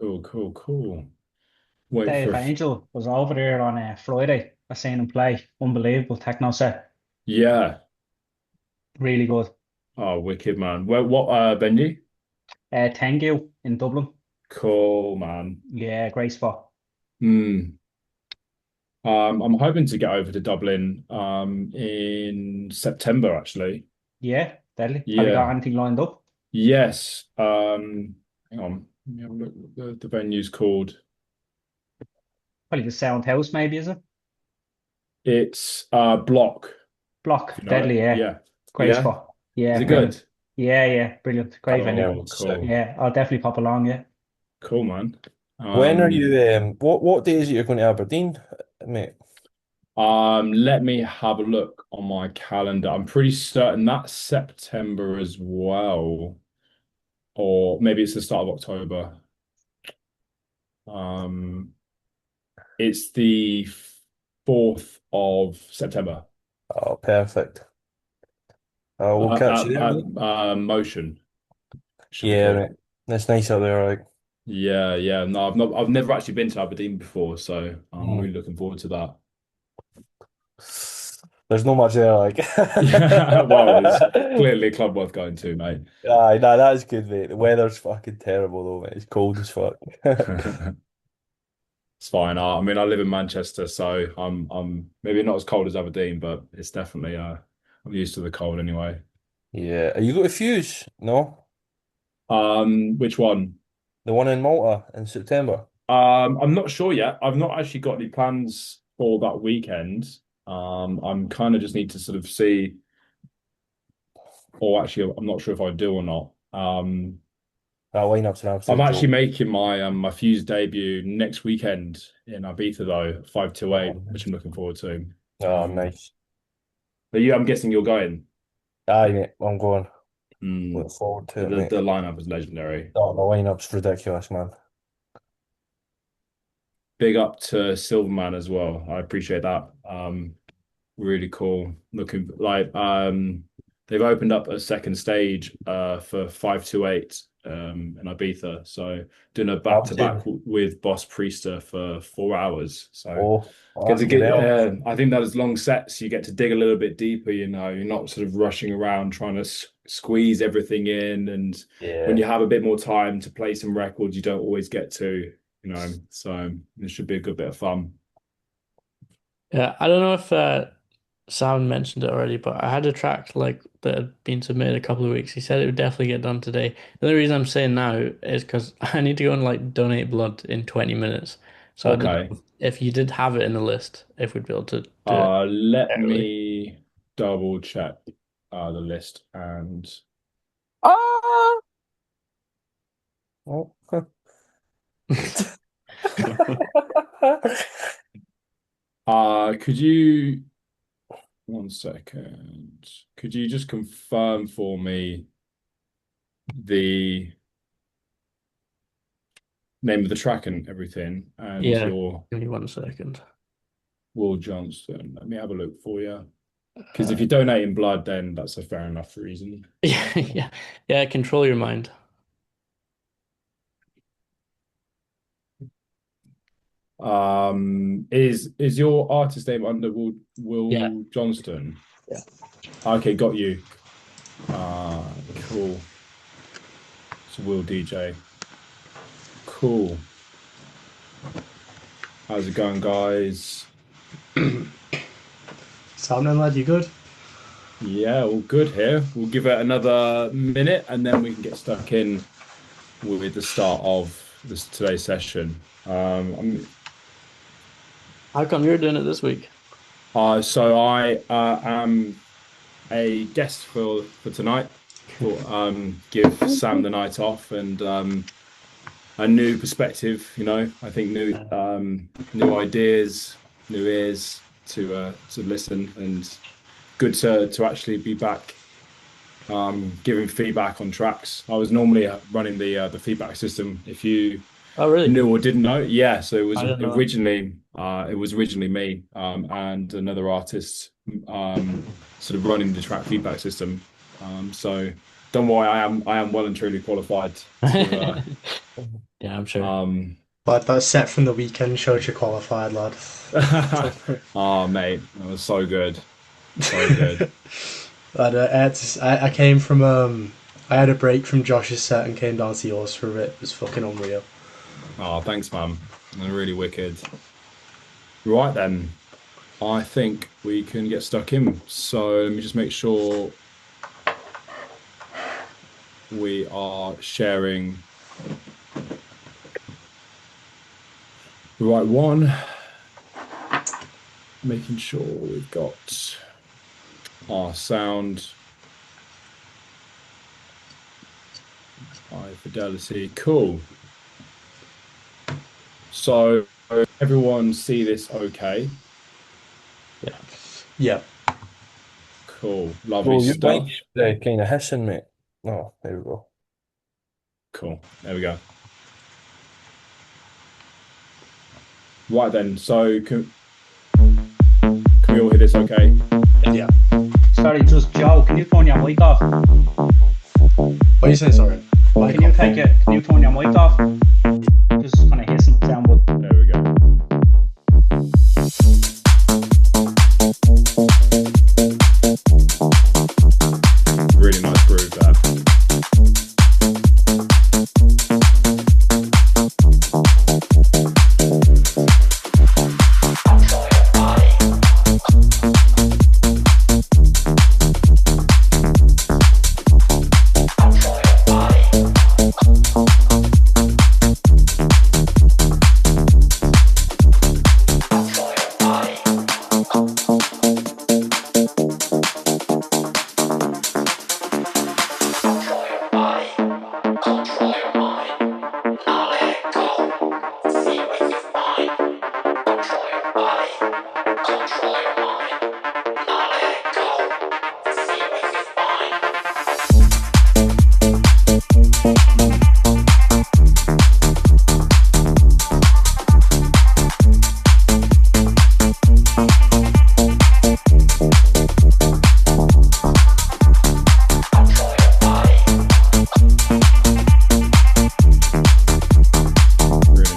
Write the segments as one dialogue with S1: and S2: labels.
S1: Cool, cool, cool. Wait for
S2: Dave Angel was over there on Friday. I seen him play. Unbelievable techno set.
S1: yeah.
S2: Really good.
S1: Oh, wicked man. Well, what venue?
S2: Tengu in Dublin.
S1: Cool, man.
S2: Yeah, great spot.
S1: Hmm. I'm hoping to get over to Dublin in September actually.
S2: Yeah, deadly. Have you got
S1: Yeah.
S2: anything lined up?
S1: Yes. Hang on. Let me have a look what the venue's called.
S2: Probably the Sound House, maybe, is it?
S1: It's Block, if
S2: Block,
S1: you know it.
S2: deadly, yeah.
S1: Yeah.
S2: Great
S1: Yeah.
S2: spot.
S1: Is
S2: Yeah,
S1: it
S2: brilliant.
S1: good?
S2: Yeah, yeah, brilliant. Great venue.
S1: Cool,
S3: Yeah, sick.
S1: cool.
S2: Yeah, I'll definitely pop along, yeah.
S1: Cool, man.
S3: When are
S1: Um,
S3: you what day is it you're going to Aberdeen, mate?
S1: Let me have a look on my calendar. I'm pretty certain that's September as well, or maybe it's the start of October. Um, it's the 4th of September.
S3: Oh, perfect. We'll catch you there, mate.
S1: Motion should be
S3: Yeah,
S1: called.
S3: mate. That's nice out there, like.
S1: Yeah, yeah. No, I've never actually been to Aberdeen before, so I'm
S3: Mm.
S1: really looking forward to that.
S3: There's not much there, like.
S1: Yeah, well, it's clearly a club worth going to, mate.
S3: Aye, nah, that's good, mate. The weather's fucking terrible though, mate. It's cold as fuck.
S1: It's fine. I mean, I live in Manchester, so I'm maybe not as cold as Aberdeen, but it's definitely I'm used to the cold anyway.
S3: Yeah. Are you got a fuse? No?
S1: Which one?
S3: The one in Malta in September?
S1: I'm not sure yet. I've not actually got any plans for that weekend. I'm kind of just need to sort of see, or actually, I'm not sure if I do or not.
S3: That lineup's an
S1: I'm
S3: absolute
S1: actually
S3: joke.
S1: making my Fuse debut next weekend in Ibiza though, 528,
S3: Oh,
S1: which I'm looking forward to.
S3: oh, nice.
S1: But you, I'm guessing you're going.
S3: Aye, mate. I'm going.
S1: Mm,
S3: Look forward to it,
S1: the
S3: mate.
S1: lineup is legendary.
S3: Oh, the lineup's ridiculous, man.
S1: Big up to Silverman as well. I appreciate that. Really cool. Looking like they've opened up a second stage for 528 in Ibiza. So doing a back
S3: Have
S1: to back
S3: to.
S1: with Boss Priester for 4 hours. So
S3: Oh, well,
S1: get
S3: that's
S1: to
S3: good
S1: get
S3: help.
S1: I think those long sets you get to dig a little bit deeper, you know, you're not sort of rushing around trying to squeeze everything in, and when
S3: Yeah.
S1: you have a bit more time to play some records you don't always get to, you know. So it should be a good bit of fun.
S4: Yeah, I don't know if Sam mentioned it already, but I had a track like that had been submitted a couple of weeks. He said it would definitely get done today. The only reason I'm saying now is because I need to go and like donate blood in 20 minutes. So I don't
S1: Okay.
S4: know if you did have it in the list, if we'd be able to do it
S1: Let
S4: early.
S1: me double check the list and
S3: Ah! Oh, huh.
S1: could you 1 second, could you just confirm for me the name of the track and everything and
S4: Yeah,
S1: your
S4: give me 1 second.
S1: Will Johnston? Let me have a look for you. Because if
S4: Uh,
S1: you donate in blood, then that's a fair enough reason.
S4: yeah, yeah, yeah. Control your mind.
S1: Is your artist name under
S4: Yeah,
S1: Will Johnston?
S4: yeah.
S1: Okay, got you. Cool. So Will DJ. Cool. How's it going, guys?
S5: Sounding lad, you good?
S1: Yeah, all good here. We'll give it another minute and then we can get stuck in with the start of this today's session.
S4: How come you're doing it this week?
S1: So I am a guest for tonight. Thought give Sam the night off and a new perspective. You know, I think new ideas, new ears to listen, and good to actually be back giving feedback on tracks. I was normally running the feedback system. If you
S4: Oh, really?
S1: knew or didn't know, yeah. So
S4: I didn't know that.
S1: it was originally me and another artist sort of running the track feedback system. So. don't worry, I am well and truly qualified to
S4: Yeah, I'm sure.
S5: But that set from the weekend showed you qualified, lad.
S1: Oh, mate, that was so good. So good.
S5: But I came from I had a break from Josh's set and came down to yours for a bit. It was fucking unreal.
S1: Oh, thanks, man. They're really wicked. Right then, I think we can get stuck in. So let me just make sure we are sharing the right one. Making sure we've got our sound, high fidelity. Cool. So everyone see this okay?
S4: Yeah.
S5: Yeah.
S1: Cool. Lovely
S3: Bro, your
S1: stuff.
S3: mic's kind of hissing, mate. Oh, there we go.
S1: Cool. There we go. Right then. So can we all hear this okay?
S5: Yeah.
S2: Sorry, just Joe, can you turn your mic off?
S5: What are you saying, sorry?
S2: Can you turn your mic off? Just kind of hissing sound, but
S1: There we go. Really nice groove there. Really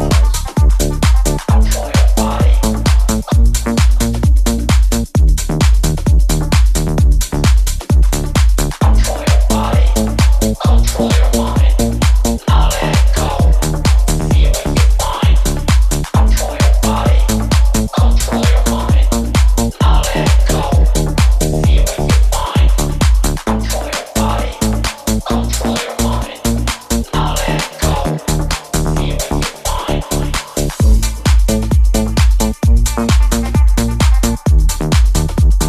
S1: nice.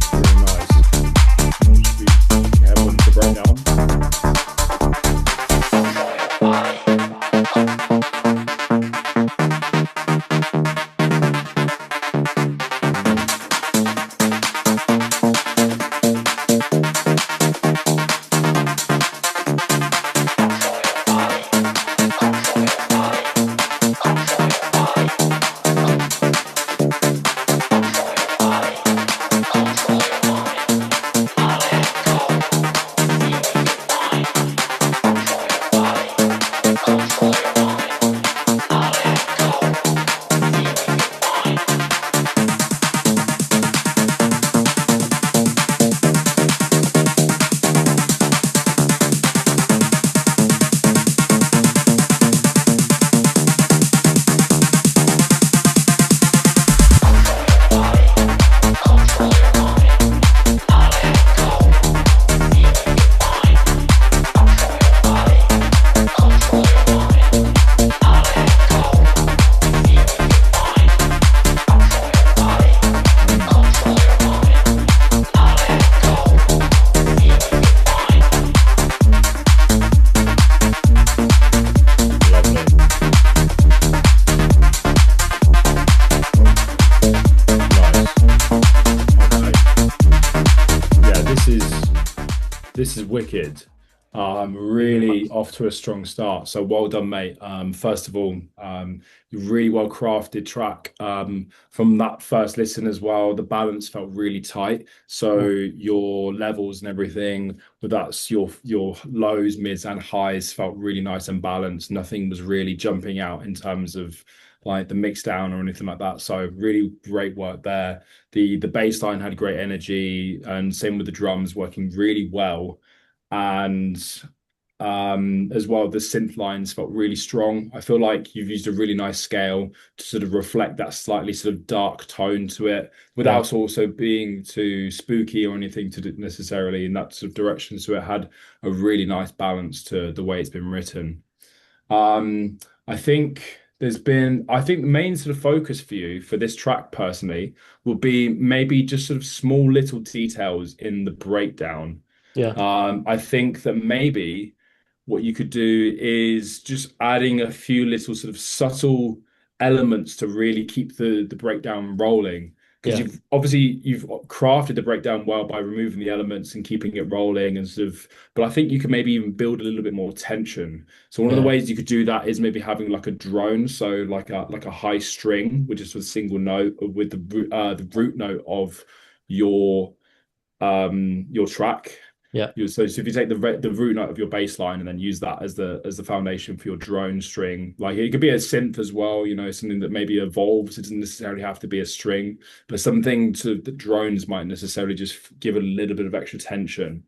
S1: Really nice. Should we have one to break down? Lovely. Nice. Okay. Yeah, this is wicked.
S2: Really
S1: Really
S2: nice.
S1: off to a strong start. So well done, mate. First of all, really well crafted track. From that first listen as well, the balance felt really tight. So
S2: Yeah,
S1: your levels and everything, but that's your lows, mids, and highs felt really nice and balanced. Nothing was really jumping out in terms of like the mix down or anything like that. So really great work there. The bass line had great energy, and same with the drums working really well. And as well, the synth lines felt really strong. I feel like you've used a really nice scale to sort of reflect that slightly sort of dark tone to it
S4: Yeah,
S1: without also being too spooky or anything to do necessarily in that sort of direction. So it had a really nice balance to the way it's been written. I think I think the main sort of focus for you for this track personally will be maybe just sort of small little details in the breakdown.
S4: yeah,
S1: I think that maybe what you could do is just adding a few little sort of subtle elements to really keep the breakdown rolling. Because
S4: yeah,
S1: you've crafted the breakdown well by removing the elements and keeping it rolling and sort of, but I think you could maybe even build a little bit more tension. So one of the
S4: yeah,
S1: ways you could do that is maybe having like a drone, so like a high string, which is a single note with the root note of your your track.
S4: yeah,
S1: So if you take the root note of your bass line and then use that as the foundation for your drone string, like it could be a synth as well, something that maybe evolves. It doesn't necessarily have to be a string, but something that drones might necessarily just give a little bit of extra tension.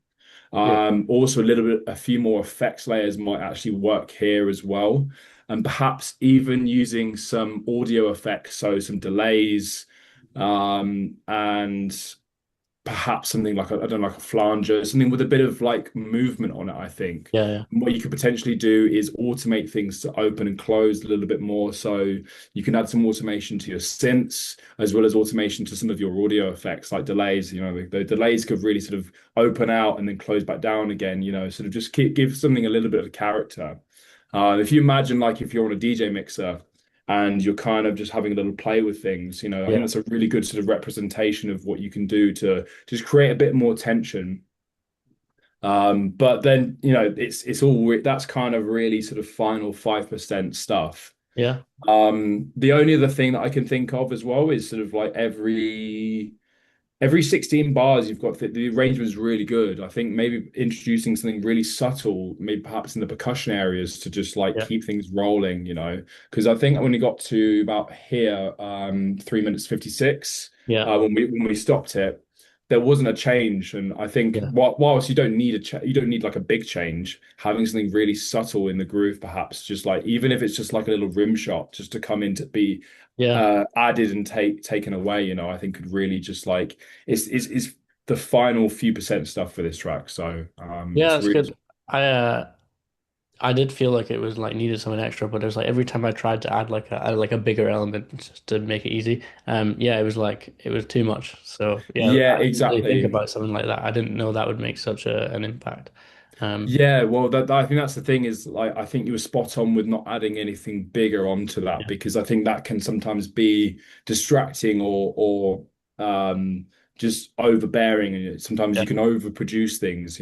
S4: yeah,
S1: Also a few more effects layers might actually work here as well, and perhaps even using some audio effects, so some delays, and perhaps something like I don't know, like a flanger, something with a bit of like movement on it, I think.
S4: yeah, yeah,
S1: And what you could potentially do is automate things to open and close a little bit more. So you can add some automation to your synths as well as automation to some of your audio effects, like delays. The delays could really sort of open out and then close back down again, sort of just give something a little bit of character. If you imagine like if you're on a DJ mixer and you're kind of just having a little play with things. I think
S4: yeah,
S1: that's a really good sort of representation of what you can do to just create a bit more tension. But then, it's all that's kind of really sort of final 5% stuff.
S4: yeah,
S1: The only other thing that I can think of as well is sort of like every 16 bars you've got the arrangement is really good. I think maybe introducing something really subtle, maybe perhaps in the percussion areas to just like
S4: yeah,
S1: keep things rolling, because I think when we got to about here, 3 minutes 56,
S4: yeah,
S1: when we stopped it, there wasn't a change. And I think
S4: yeah,
S1: whilst you don't need like a big change, having something really subtle in the groove, perhaps just like even if it's just like a little rim shot, just to come in to be
S4: yeah.
S1: added and taken away, I think could really just like it's the final few percent stuff for this track. So
S4: Yeah,
S1: it's
S4: that's
S1: really
S4: good. I did feel like it was like needed something extra, but it was like every time I tried to add like a bigger element just to make it easy, yeah, it was like it was too much. So yeah,
S1: yeah,
S4: I didn't really think
S1: exactly.
S4: about something like that. I didn't know that would make such an impact. Um,
S1: Yeah, well, I think that's the thing is like I think you were spot on with not adding anything bigger onto that
S4: yeah,
S1: because I think that can sometimes be distracting or just overbearing and sometimes
S4: yeah,
S1: you can overproduce things,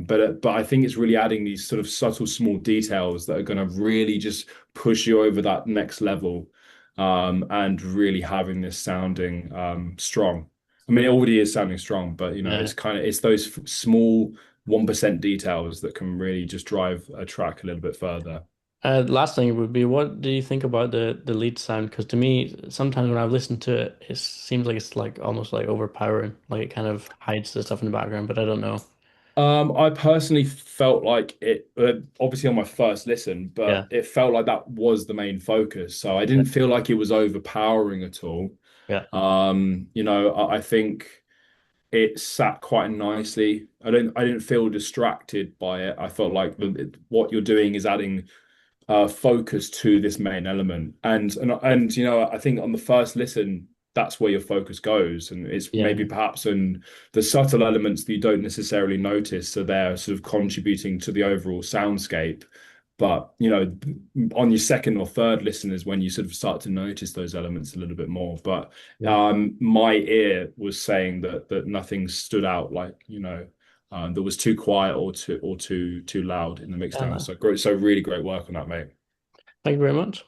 S1: but I think it's really adding these sort of subtle small details that are going to really just push you over that next level and really having this sounding strong. I mean, it already is sounding strong, but
S4: yeah.
S1: it's those small 1% details that can really just drive a track a little bit further.
S4: Last thing would be, what do you think about the lead sound? Because to me, sometimes when I've listened to it, it seems like it's like almost like overpowering, like it kind of hides the stuff in the background. But I don't know.
S1: I personally felt like it, obviously on my first listen, but
S4: Yeah,
S1: it felt like that was the main focus. So I
S4: yeah,
S1: didn't feel like it was overpowering at all.
S4: yeah,
S1: I think it sat quite nicely. I didn't feel distracted by it. I felt like what you're doing is adding focus to this main element. And I think on the first listen, that's where your focus goes. And it's maybe
S4: yeah,
S1: perhaps in the subtle elements that you don't necessarily notice. So they're sort of contributing to the overall soundscape. But on your second or third listen is when you sort of start to notice those elements a little bit more. But
S4: yeah,
S1: my ear was saying that nothing stood out like, that was too quiet or too loud in the mixdown.
S4: Yeah.
S1: So great, so really great work on that, mate.
S4: Thank you very much.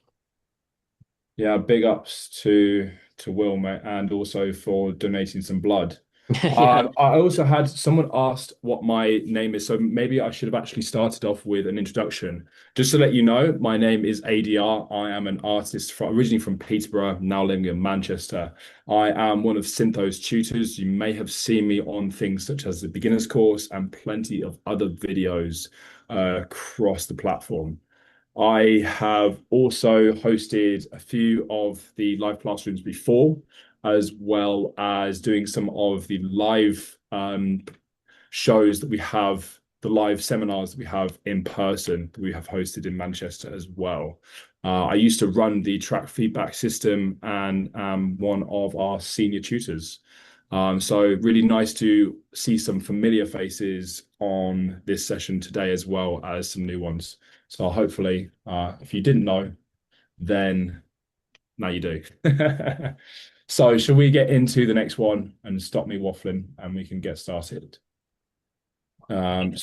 S1: Yeah, big ups to Will, mate, and also for donating some blood.
S4: Yeah.
S1: I also had someone asked what my name is, so maybe I should have actually started off with an introduction. Just to let you know, my name is ADR. I am an artist originally from Peterborough, now living in Manchester. I am one of SYNTHO's tutors. You may have seen me on things such as the beginner's course and plenty of other videos across the platform. I have also hosted a few of the live classrooms before, as well as doing some of the live shows that we have, the live seminars that we have in person that we have hosted in Manchester as well. I used to run the track feedback system and am one of our senior tutors. So really nice to see some familiar faces on this session today, as well as some new ones. So hopefully, if you didn't know, then now you do. So shall we get into the next one and stop me waffling and we can get started?
S4: I am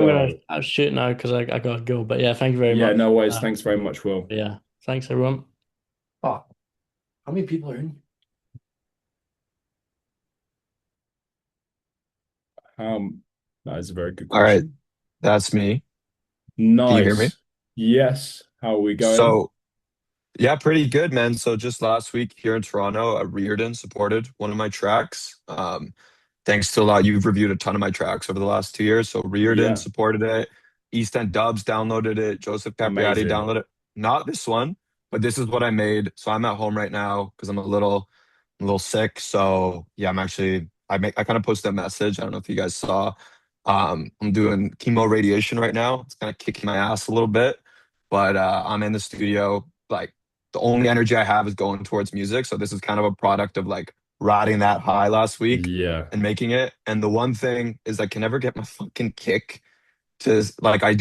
S4: gonna shoot now because I gotta go. But yeah, thank you very much.
S1: Yeah, no worries. Thanks very much, Will.
S4: Yeah, thanks everyone.
S3: Oh, how many people are in?
S1: That is a very good
S6: All right,
S1: question.
S6: that's me.
S1: Nice.
S6: Can you hear me?
S1: Yes. How are we going?
S6: So, yeah, pretty good, man. So just last week here in Toronto, Reardon supported one of my tracks. Thanks to a lot, you've reviewed a ton of my tracks over the last 2 years. So Reardon
S1: Yeah.
S6: supported it. East End Dubs downloaded it. Joseph Capriati
S1: Amazing.
S6: downloaded it. Not this one, but this is what I made. So I'm at home right now because I'm a little sick. So yeah, I kind of posted a message. I don't know if you guys saw. I'm doing chemo radiation right now. It's kind of kicking my ass a little bit, but I'm in the studio. Like the only energy I have is going towards music. So this is kind of a product of like riding that high last week
S1: Yeah.
S6: and making it. And the one thing is I can never get my fucking kick to like I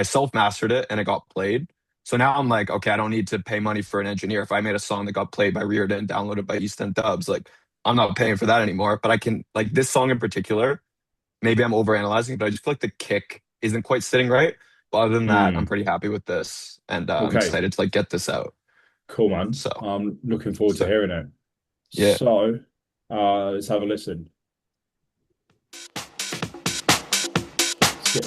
S6: self-mastered it and it got played. So now I'm like, okay, I don't need to pay money for an engineer. If I made a song that got played by Reardon, downloaded by East End Dubs, like I'm not paying for that anymore. But I can like this song in particular, maybe I'm overanalyzing, but I just feel like the kick isn't quite sitting right. But other than that, I'm pretty happy with this. And I'm
S1: Okay.
S6: excited to like get this out.
S1: Cool, man.
S6: So
S1: I'm looking forward to hearing it.
S6: Yeah.
S1: So let's have a listen. Let's get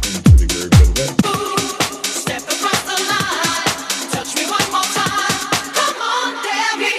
S1: into the groove a little bit.
S7: Step across the line, touch me one more time. Come on, dare me.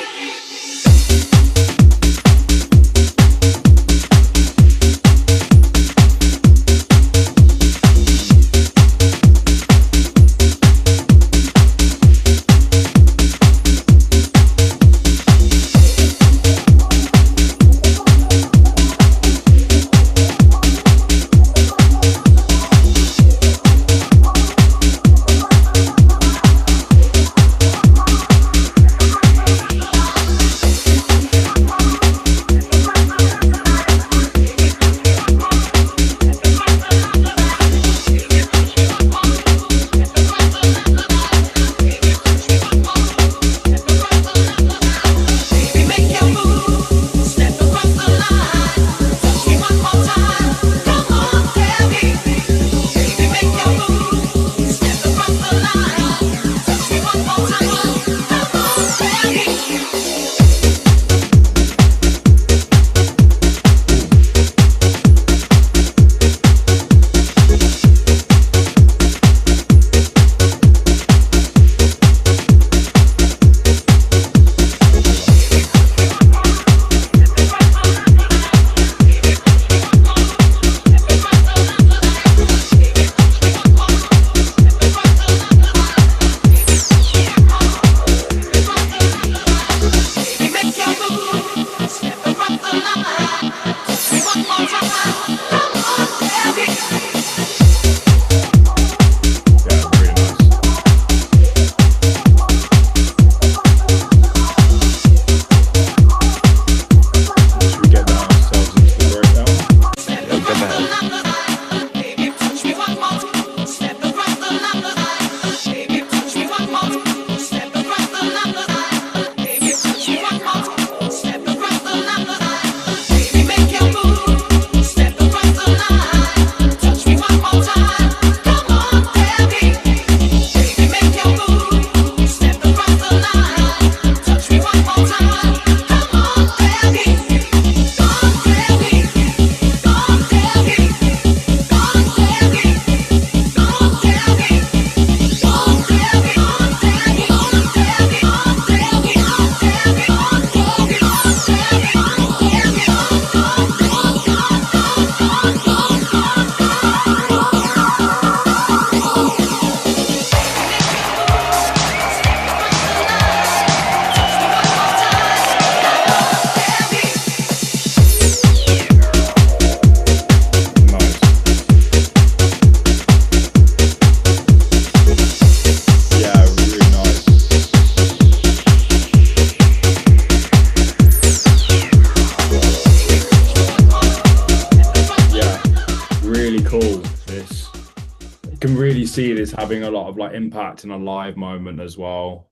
S1: see this having a lot of like impact in a live moment as well.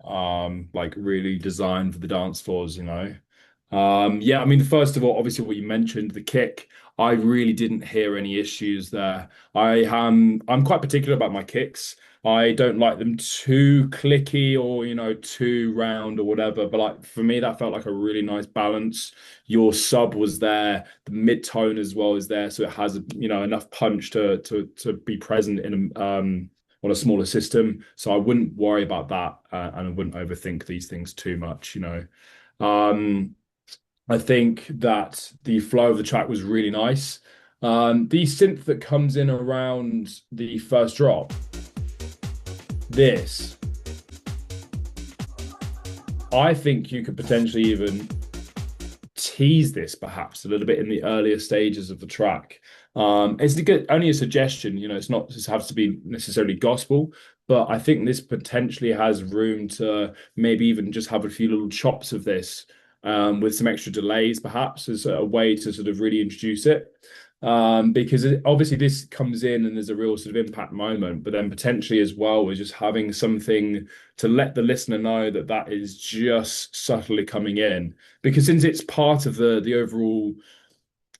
S1: Like really designed for the dance floors, you know. Yeah, I mean, first of all, obviously what you mentioned, the kick, I really didn't hear any issues there. I'm quite particular about my kicks. I don't like them too clicky or, you know, too round or whatever. But like for me, that felt like a really nice balance. Your sub was there, the mid tone as well is there, so it has, you know, enough punch to be present in on a smaller system. So I wouldn't worry about that, and I wouldn't overthink these things too much, you know. Um, I think that the flow of the track was really nice. The synth that comes in around the first drop, this, I think you could potentially even tease this perhaps a little bit in the earlier stages of the track. Only a suggestion, you know, it's not just has to be necessarily gospel, but I think this potentially has room to maybe even just have a few little chops of this, with some extra delays, perhaps, as a way to sort of really introduce it. Because obviously this comes in and there's a real sort of impact moment, but then potentially as well, we're just having something to let the listener know that that is just subtly coming in. Because since it's part of the overall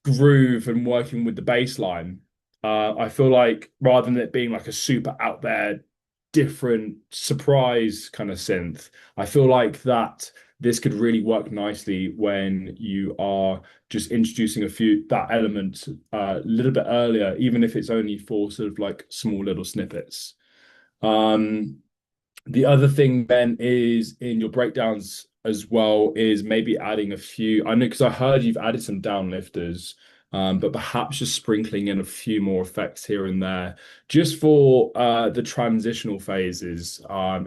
S1: groove and working with the bass line, I feel like rather than it being like a super out there, different surprise kind of synth, I feel like that this could really work nicely when you are just introducing that element a little bit earlier, even if it's only for sort of like small little snippets. The other thing, Ben, is in your breakdowns as well, is maybe adding a few. I know because I heard you've added some downlifters, but perhaps just sprinkling in a few more effects here and there, just for the transitional phases. I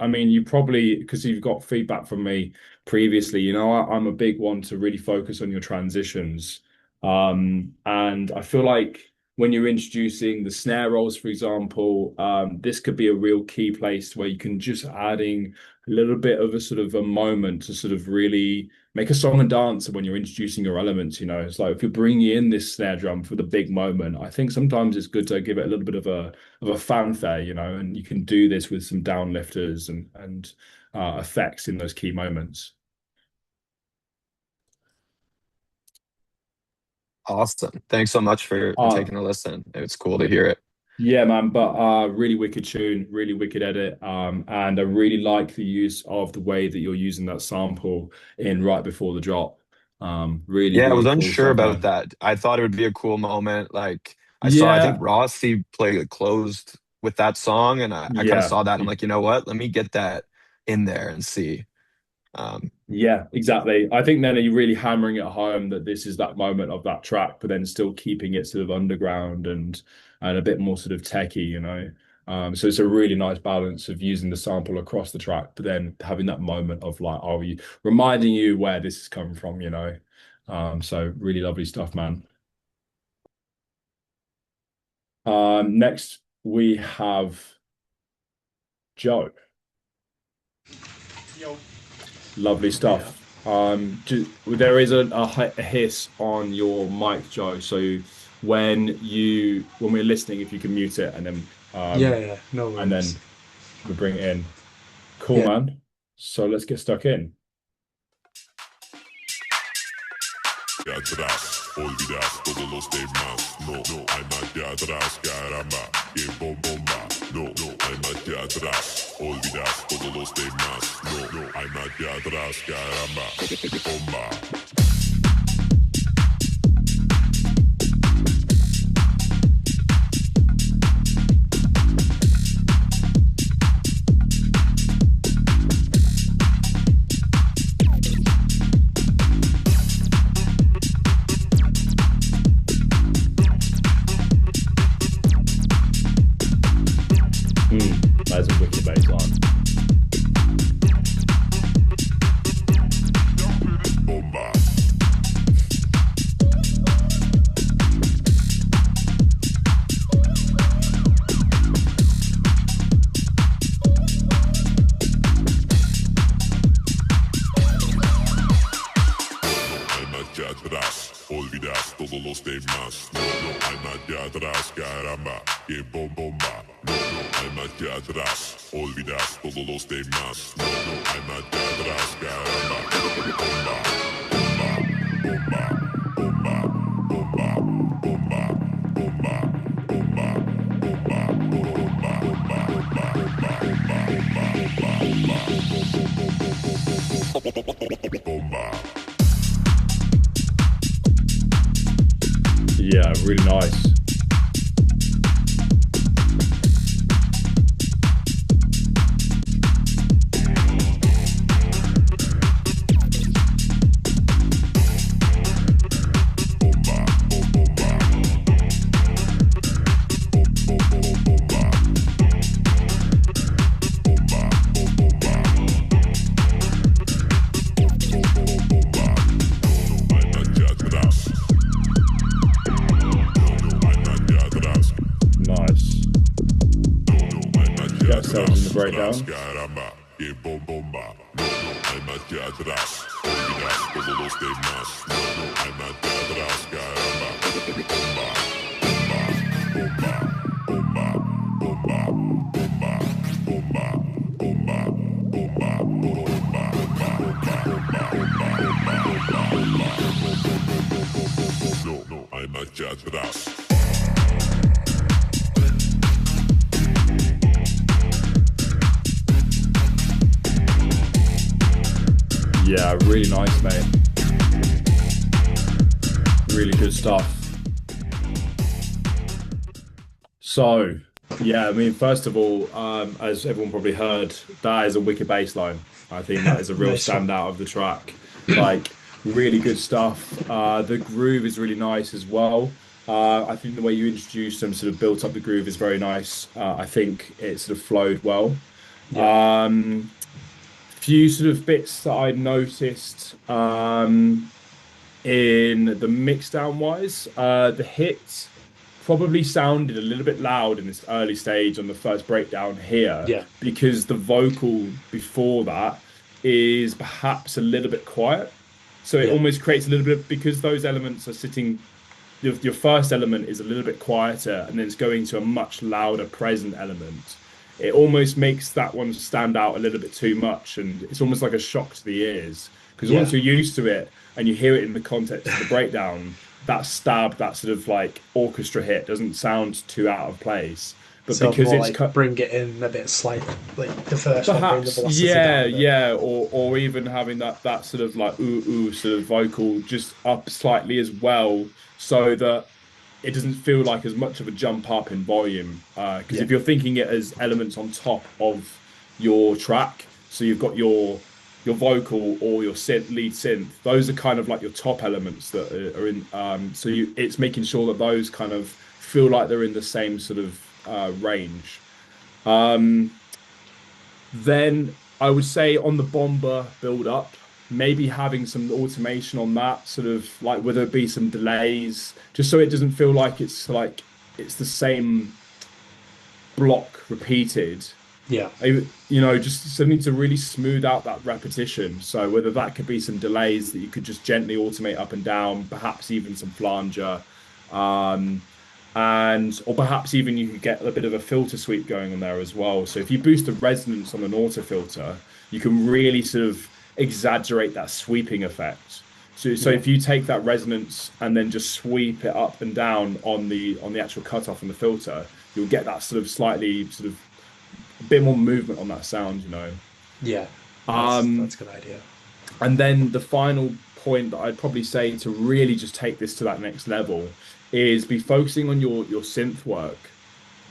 S1: mean, you probably, because you've got feedback from me previously, you know, I'm a big one to really focus on your transitions. And I feel like when you're introducing the snare rolls, for example, this could be a real key place where you can just adding a little bit of a sort of a moment to sort of really make a song and dance when you're introducing your elements. You know, it's like if you're bringing in this snare drum for the big moment, I think sometimes it's good to give it a little bit of a fanfare, you know, and you can do this with some downlifters and effects in those key moments.
S6: Awesome. Thanks so much for taking a listen. It's cool to hear it.
S1: Yeah, man, but really wicked tune, really wicked edit. And I really like the use of the way that you're using that sample in right before the drop. Really,
S6: Yeah, I was
S1: really cool
S6: unsure
S1: stuff,
S6: about
S1: man.
S6: that. I thought it would be a cool moment. Like I think
S1: Yeah,
S6: Rossi played closed with that song, and I kind of
S1: yeah.
S6: saw that. I'm like, you know what? Let me get that in there and see. Um,
S1: Yeah, exactly. I think then you're really hammering it home that this is that moment of that track, but then still keeping it sort of underground and a bit more sort of techie, you know. So it's a really nice balance of using the sample across the track, but then having that moment of like, are you reminding you where this is coming from, you know? So really lovely stuff, man. Next we have Joe.
S5: Yo.
S1: Lovely stuff. There is a hiss on your mic, Joe. So when we're listening, if you can mute it
S5: Yeah, no
S1: and
S5: worries.
S1: then we bring it in. Cool,
S5: Yeah.
S1: man. So let's get stuck in.
S8: De atrás, olvidas todos los demás. No, no hay más de atrás, caramba, que bomba. No, no hay más de atrás, olvidas todos los demás. No, no hay más de atrás, caramba, que bomba.
S1: That's a wicked bass line.
S8: Bomba. Hay más de atrás, olvidas todos los demás. No, no hay más de atrás, caramba, que bomba. No, no hay aquí atrás, olvidas todos los demás. No, no hay nadie atrás, caramba. Bomba, bomba, bomba, bomba, bomba, bomba, bomba, bomba, bomba, bomba.
S1: Yeah, really nice. Nice. Get ourselves in the breakdown.
S8: Caramba, que bomba. No, no hay nadie atrás. Olvidas todos los demás. No, no hay nadie atrás, caramba. Bomba, bomba, bomba, bomba, bomba, bomba, bomba, bomba, bomba. No, no hay nadie atrás.
S1: Yeah, really nice, mate. Really good stuff. So, yeah, I mean, first of all, as everyone probably heard, that is a wicked bass line. I think that is a real
S5: Nice one.
S1: standout of the track. Like, really good stuff. The groove is really nice as well. I think the way you introduced them, sort of built up the groove, is very nice. I think it sort of flowed well. Few sort of bits that I noticed in the mix down wise, the hit probably sounded a little bit loud in this early stage on the first breakdown here,
S5: Yeah.
S1: because the vocal before that is perhaps a little bit quiet. So it
S5: Yeah.
S1: almost creates a little bit, because those elements are sitting, your first element is a little bit quieter and then it's going to a much louder present element. It almost makes that one stand out a little bit too much, and it's almost like a shock to the ears, because once
S5: Yeah.
S1: you're used to it and you hear it in the context of the breakdown, that stab, that sort of like orchestra hit doesn't sound too out of place. But
S5: So
S1: because
S5: more
S1: it's
S5: like bring it in a bit slight, like the first one, bring the
S1: perhaps,
S5: velocity
S1: yeah,
S5: down a bit.
S1: yeah, or even having that sort of like ooh sort of vocal just up slightly as well, so that it doesn't feel like as much of a jump up in volume. Because
S5: Yeah.
S1: if you're thinking it as elements on top of your track, so you've got your vocal or your lead synth, those are kind of like your top elements that are in. So it's making sure that those kind of feel like they're in the same sort of range. Then I would say on the bomber build up, maybe having some automation on that, sort of like whether it be some delays, just so it doesn't feel like it's the same block repeated.
S5: Yeah.
S1: Just something to really smooth out that repetition. So whether that could be some delays that you could just gently automate up and down, perhaps even some flanger, or perhaps even you could get a bit of a filter sweep going on there as well. So if you boost the resonance on an auto filter, you can really sort of exaggerate that sweeping effect. So if you take that resonance and then just sweep it up and down on the actual cutoff in the filter, you'll get that sort of slightly sort of a bit more movement on that sound,
S5: Yeah. That's a good idea.
S1: And then the final point that I'd probably say to really just take this to that next level is be focusing on your synth work.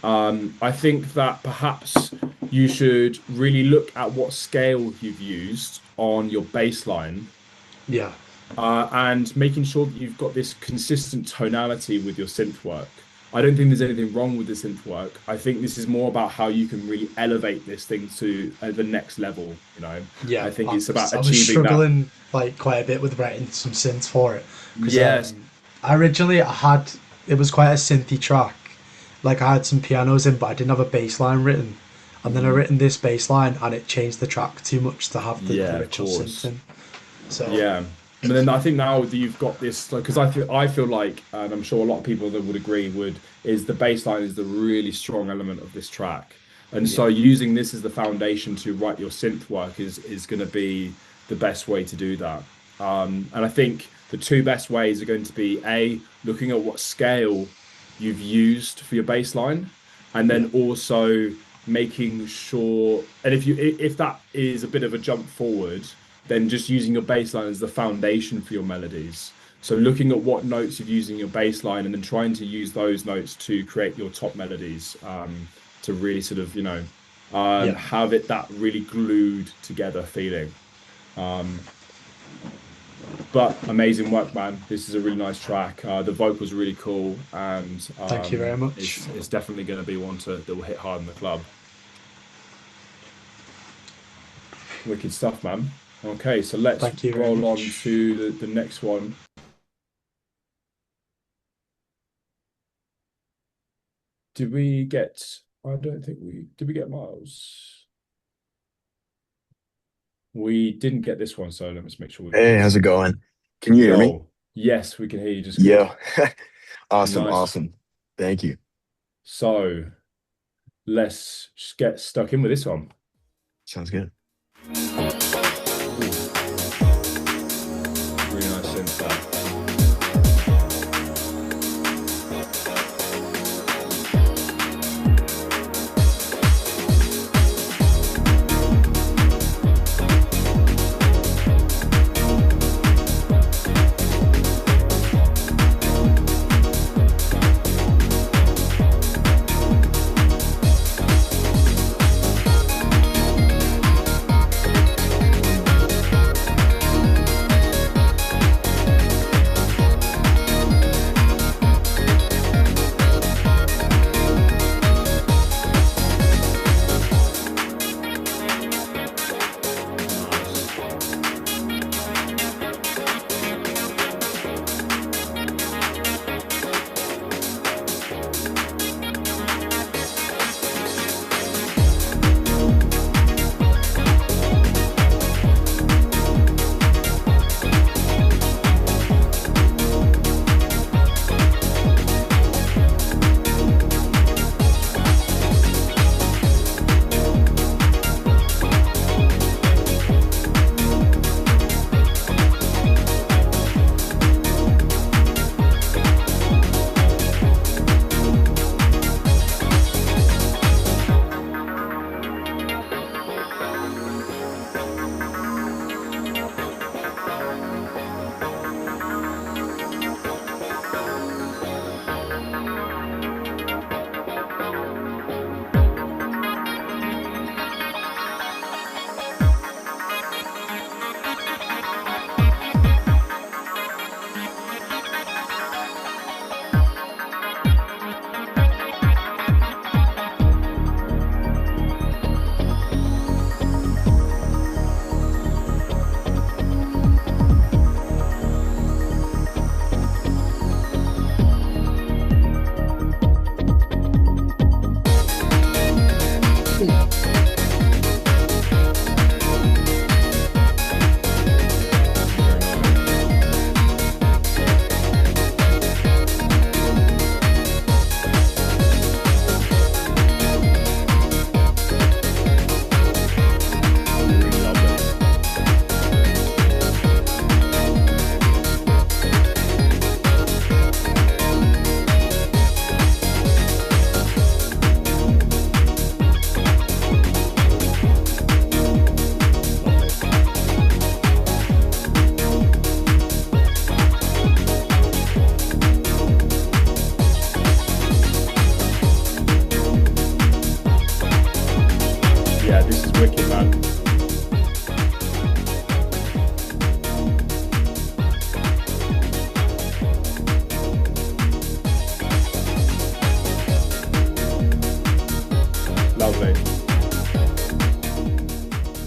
S1: I think that perhaps you should really look at what scale you've used on your bass line,
S5: Yeah.
S1: and making sure that you've got this consistent tonality with your synth work. I don't think there's anything wrong with the synth work. I think this is more about how you can really elevate this thing to the next level,
S5: Yeah.
S1: I think it's about
S5: I was
S1: achieving that.
S5: struggling like quite a bit with writing some synths for it. 'Cause,
S1: Yes.
S5: Originally it was quite a synthy track. Like I had some pianos in, but I didn't have a bass line written. And then I written this bass line and it changed the track too much to have the
S1: Yeah, of
S5: ritual
S1: course.
S5: synth in. So
S1: Yeah, but then I think now that you've got this, because I feel like, and I'm sure a lot of people that would agree is the bass line is the really strong element of this track. And so using this as the foundation to write your synth work is going to be the best way to do that. And I think the two best ways are going to be looking at what scale you've used for your bass line, and then also making sure, and if that is a bit of a jump forward, then just using your bass line as the foundation for your melodies. So looking at what notes you're using your bass line and then trying to use those notes to create your top melodies, to really sort of, have it that really glued together feeling. But amazing work, man. This is a really nice track. The vocals are really cool, and
S5: Thank you very much.
S1: It's definitely going to be one that will hit hard in the club. Wicked stuff, man. Okay, so let's roll on to the next one. Did we get? I don't think did. We get Miles? We didn't get this one, so let's make sure.
S6: Hey, how's it going? Can you hear me?
S1: Yes, we can hear you just
S6: good.
S1: Yeah.
S6: Awesome,
S1: Nice.
S6: awesome. Thank you.
S1: So let's just get stuck in with this one.
S6: Sounds good.
S1: Really nice synth there.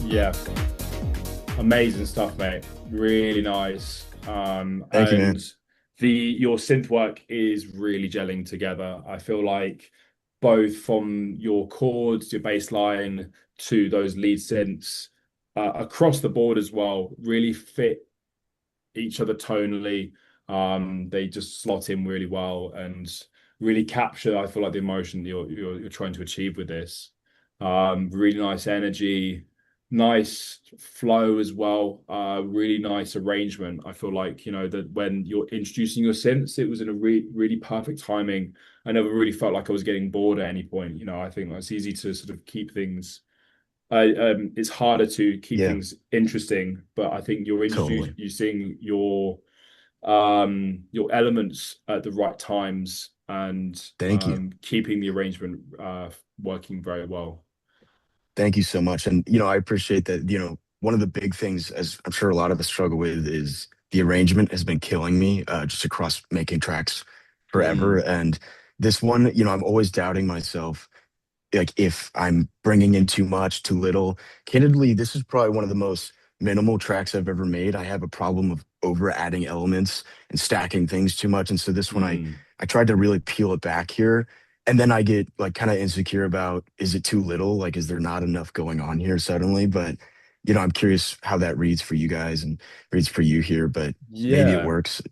S1: Yeah. Amazing stuff, mate. Really nice.
S6: Thank you, man.
S1: Your synth work is really gelling together. I feel like both from your chords, your bass line to those lead synths, across the board as well, really fit each other tonally. They just slot in really well and really capture, I feel like, the emotion you're trying to achieve with this. Really nice energy, nice flow as well. Really nice arrangement. I feel like, that when you're introducing your synths, it was in a really perfect timing. I never really felt like I was getting bored at any point. I think it's easy to sort of keep things. It's harder to keep
S9: Yeah,
S1: things interesting, but I think you're
S9: totally.
S1: using your elements at the right times and
S9: Thank you.
S1: keeping the arrangement working very well.
S9: Thank you so much. And, I appreciate that, one of the big things, as I'm sure a lot of us struggle with, is the arrangement has been killing me just across making tracks forever.
S1: Mm,
S9: And this one, I'm always doubting myself, like if I'm bringing in too much, too little. Candidly, this is probably one of the most minimal tracks I've ever made. I have a problem of over adding elements and stacking things too much. And so this one,
S1: mm.
S9: I tried to really peel it back here. And then I get like kind of insecure about, is it too little? Like, is there not enough going on here suddenly? But, I'm curious how that reads for you guys and reads for you here, but maybe it
S1: Yeah.
S9: works.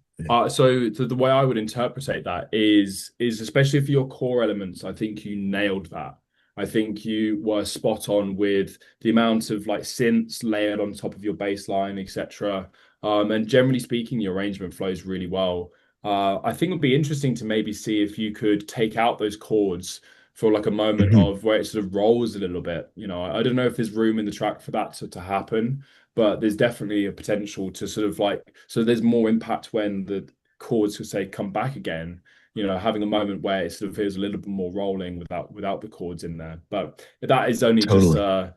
S1: So the way I would interpret that is especially for your core elements, I think you nailed that. I think you were spot on with the amount of like synths layered on top of your bass line, etc. And generally speaking, the arrangement flows really well. I think it would be interesting to maybe see if you could take out those chords for like a moment
S9: Mhm.
S1: of where it sort of rolls a little bit. I don't know if there's room in the track for that to happen, but there's definitely a potential to sort of like, so there's more impact when the chords would say come back again, having a moment where it sort of feels a little bit more rolling without the chords in there. But that is only just
S9: Totally.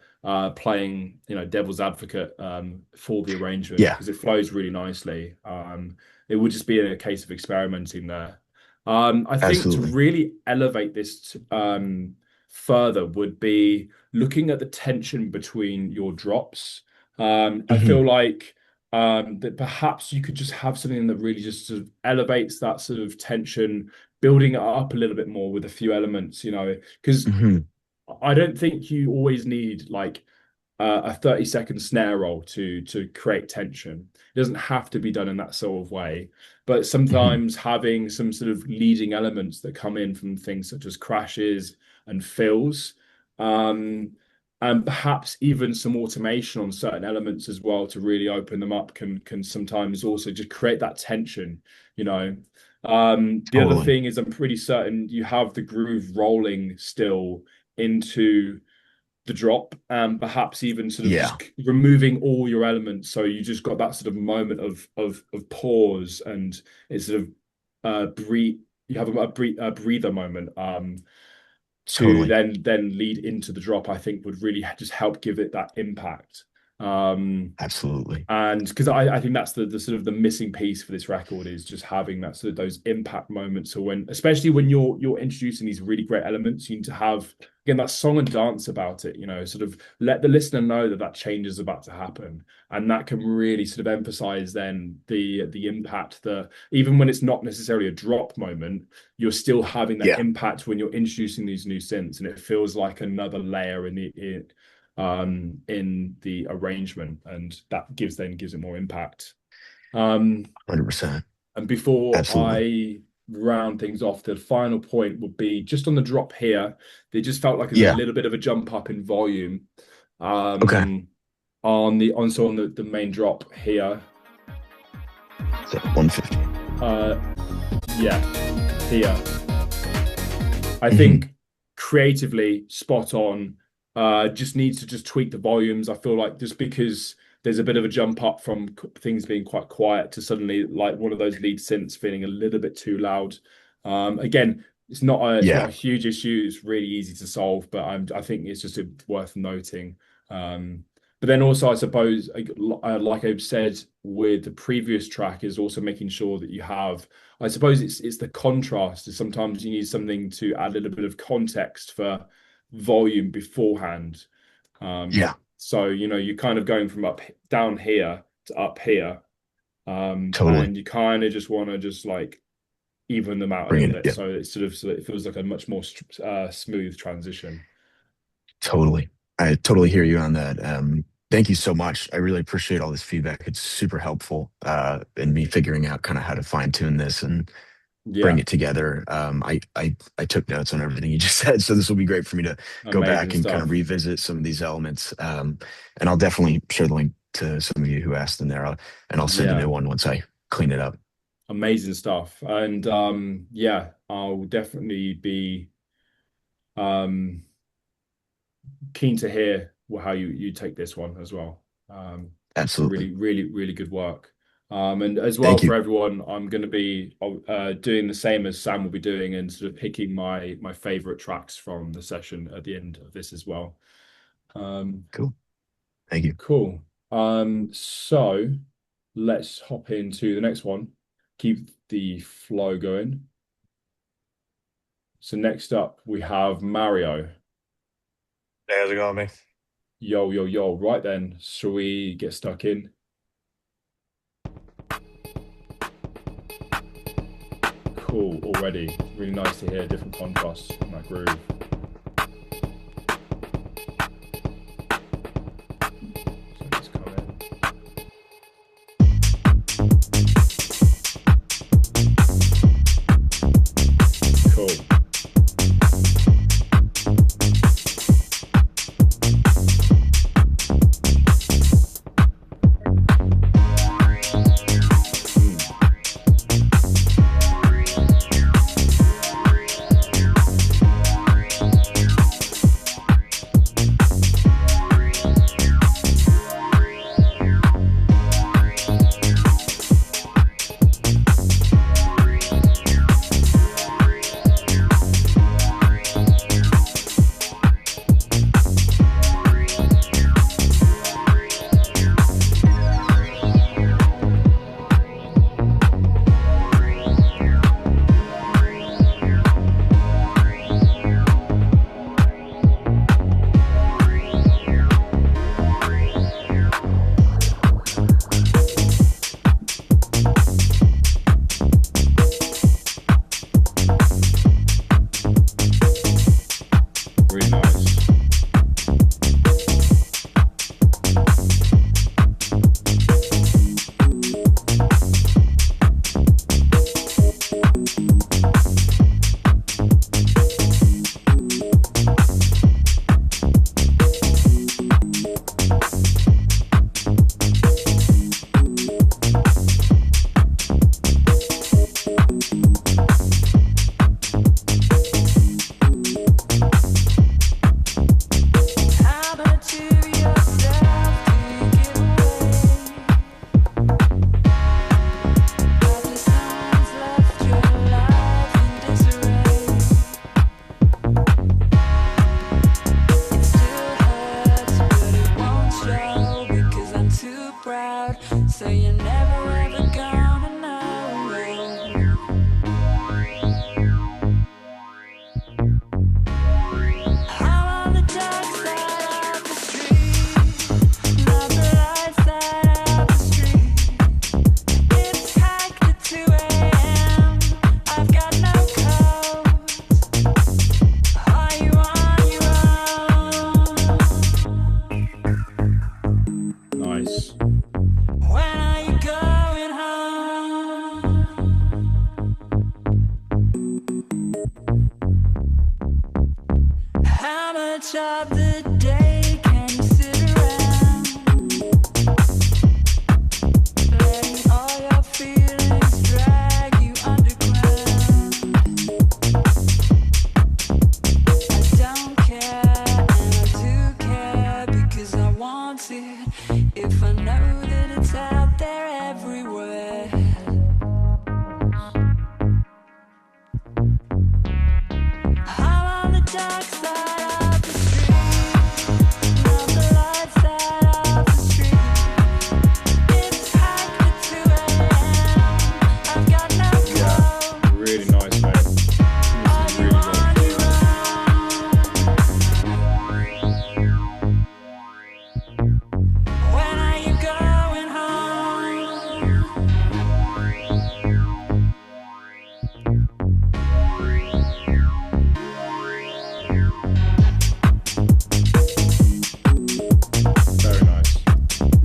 S1: playing, devil's advocate for the arrangement
S9: Yeah,
S1: because it flows really nicely. It would just be a case of experimenting there. I think to
S9: absolutely.
S1: really elevate this further would be looking at the tension between your drops. I
S9: Mhm.
S1: feel like that perhaps you could just have something that really just sort of elevates that sort of tension, building it up a little bit more with a few elements, because
S9: Mhm.
S1: I don't think you always need like a 30-second snare roll to create tension. It doesn't have to be done in that sort of way, but
S9: Mhm.
S1: sometimes having some sort of leading elements that come in from things such as crashes and fills, um, and perhaps even some automation on certain elements as well to really open them up can sometimes also just create that tension, you know. The other
S9: Totally.
S1: thing is I'm pretty certain you have the groove rolling still into the drop and perhaps even sort of
S9: Yeah,
S1: just removing all your elements so you just got that sort of moment of pause and it's sort of breathe you have a breather moment to
S9: totally.
S1: then lead into the drop. I think would really just help give it that impact.
S9: Absolutely.
S1: And because I think that's the sort of the missing piece for this record is just having that sort of those impact moments. So when, especially when you're introducing these really great elements, you need to have again that song and dance about it. Sort of let the listener know that change is about to happen, and that can really sort of emphasize then the impact that even when it's not necessarily a drop moment, you're still having that
S9: Yeah,
S1: impact when you're introducing these new synths, and it feels like another layer in the arrangement, and that gives it more impact. Um,
S9: 100%.
S1: and before
S9: Absolutely.
S1: I round things off, the final point would be just on the drop here. They just felt like there's a
S9: Yeah.
S1: little bit of a jump up in volume.
S9: Okay.
S1: On the main drop here.
S9: So 150.
S1: Uh, yeah, here. I
S9: Hmm.
S1: think creatively spot on. Just needs to just tweak the volumes. I feel like just because there's a bit of a jump up from things being quite quiet to suddenly like one of those lead synths feeling a little bit too loud. Again, it's not a
S9: Yeah.
S1: huge issue. It's really easy to solve, but I think it's just worth noting. But then also, I suppose, like I've said with the previous track, is also making sure that you have. I suppose it's the contrast. Is sometimes you need something to add a little bit of context for volume beforehand.
S9: Yeah.
S1: So you're kind of going from down here to up here,
S9: Totally.
S1: and you kind of just want to just like even them out a little
S9: Bringing it.
S1: bit,
S9: Yeah.
S1: so it feels like a much more smooth transition.
S9: Totally. I totally hear you on that. Thank you so much. I really appreciate all this feedback. It's super helpful in me figuring out kind of how to fine tune this and bring
S1: Yeah,
S9: it together. I took notes on everything you just said, so this will be great for me to go
S1: amazing
S9: back and kind of
S1: stuff.
S9: revisit some of these elements. And I'll definitely share the link to some of you who asked in there, and I'll send a
S1: Yeah,
S9: new one once I clean it up.
S1: amazing stuff. And yeah, I'll definitely be um keen to hear how you take this one as well. So
S9: Absolutely.
S1: really, really, really good work. And as well
S9: Thank
S1: for
S9: you.
S1: everyone, I'm going to be doing the same as Sam will be doing, and sort of picking my favorite tracks from the session at the end of this as well.
S9: Cool. Thank you.
S1: Cool. So let's hop into the next one. Keep the flow going. So next up we have Mario.
S10: Hey, how's it going, mate?
S1: Yo, yo, yo. Right then, shall we get stuck in? Cool, already. Really nice to hear different contrasts in that groove. So let's come in. Cool. Really nice.
S7: How much of yourself do you give away? After someone's left your life in disarray, it still hurts, but it won't show because I'm too proud. So you're never ever gonna know. I'm on the dark side of the street, not the light side of the street. It's packed at 2 a.m. I've got no coat. Are you on your own?
S1: Nice.
S7: When are you going home? How much of the day can you sit around, letting all your feelings drag you underground? I don't care, and I do care because I want it. If I know that it's out there everywhere. I'm on the dark side of the street, not the light side of the street. It's packed at 2 a.m. I've got no
S1: Yeah,
S7: clothes.
S1: really nice, mate. This
S7: Are
S1: is
S7: you
S1: really
S7: on
S1: good.
S7: your own? When are you going home?
S1: Very nice.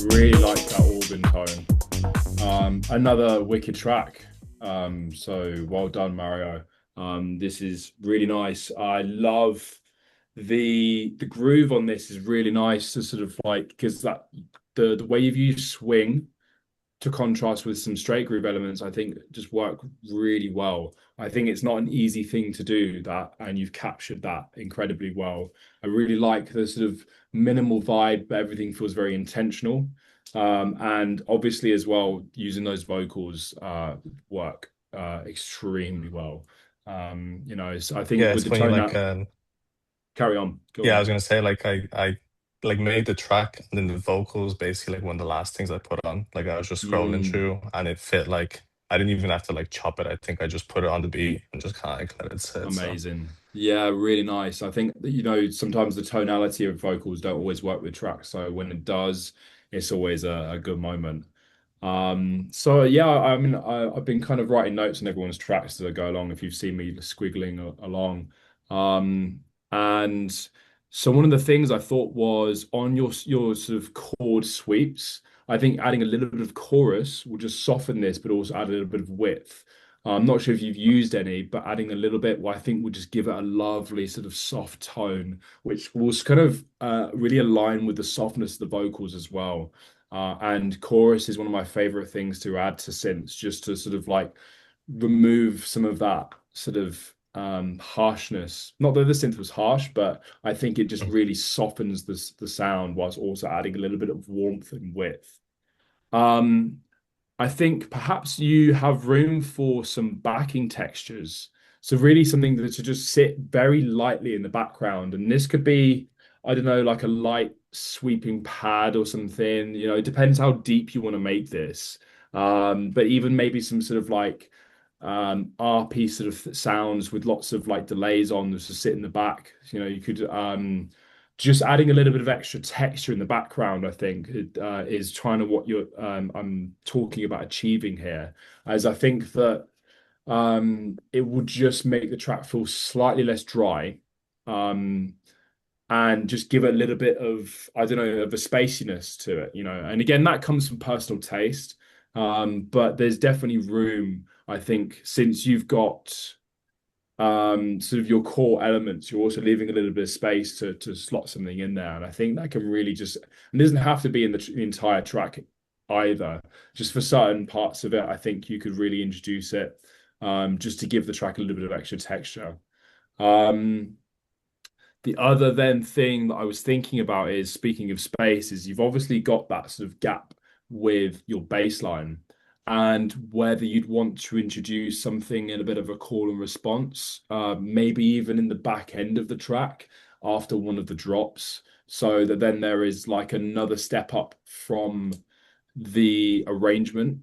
S1: Really like that organ tone. Another wicked track. So well done, Mario. This is really nice. I love the groove on this is really nice to sort of like because that the way you've used swing to contrast with some straight groove elements, I think just work really well. I think it's not an easy thing to do that, and you've captured that incredibly well. I really like the sort of minimal vibe, but everything feels very intentional. And obviously as well, using those vocals work extremely well. So I think
S10: Yeah,
S1: with
S10: it's
S1: the
S10: funny.
S1: tone
S10: Like,
S1: out, carry on, go
S10: yeah, I
S1: on.
S10: was gonna say like I like made the track and then the vocals basically like one of the last things I put on. Like I was just scrolling
S1: Mm.
S10: through and it fit. Like I didn't even have to like chop it. I think I just put it on the beat and just kind of like let it sit. So
S1: Amazing. Yeah, really nice. I think that, sometimes the tonality of vocals don't always work with tracks. So when it does, it's always a good moment. So yeah, I mean, I've been kind of writing notes on everyone's tracks as I go along, if you've seen me squiggling along. Um, and so one of the things I thought was on your sort of chord sweeps, I think adding a little bit of chorus will just soften this, but also add a little bit of width. I'm not sure if you've used any, but adding a little bit, well, I think will just give it a lovely sort of soft tone, which will kind of really align with the softness of the vocals as well. And chorus is one of my favorite things to add to synths, just to sort of like remove some of that sort of harshness. Not that the synth was harsh, but I think it just
S10: mm.
S1: really softens the sound whilst also adding a little bit of warmth and width. Um, I think perhaps you have room for some backing textures. So really something that to just sit very lightly in the background. And this could be, I don't know, like a light sweeping pad or something. It depends how deep you want to make this. But even maybe some sort of like RP sort of sounds with lots of like delays on to sit in the back. You could just adding a little bit of extra texture in the background, I think, is trying to what I'm talking about achieving here, as I think that it would just make the track feel slightly less dry, um, and just give it a little bit of, I don't know, of a spaciness to it. And again, that comes from personal taste, but there's definitely room, I think, since you've got sort of your core elements, you're also leaving a little bit of space to slot something in there. And I think that can really just, and it doesn't have to be in the entire track either. Just for certain parts of it, I think you could really introduce it, just to give the track a little bit of extra texture. Um, the other then thing that I was thinking about is, speaking of space, is you've obviously got that sort of gap with your bass line, and whether you'd want to introduce something in a bit of a call and response, maybe even in the back end of the track after one of the drops, so that then there is like another step up from the arrangement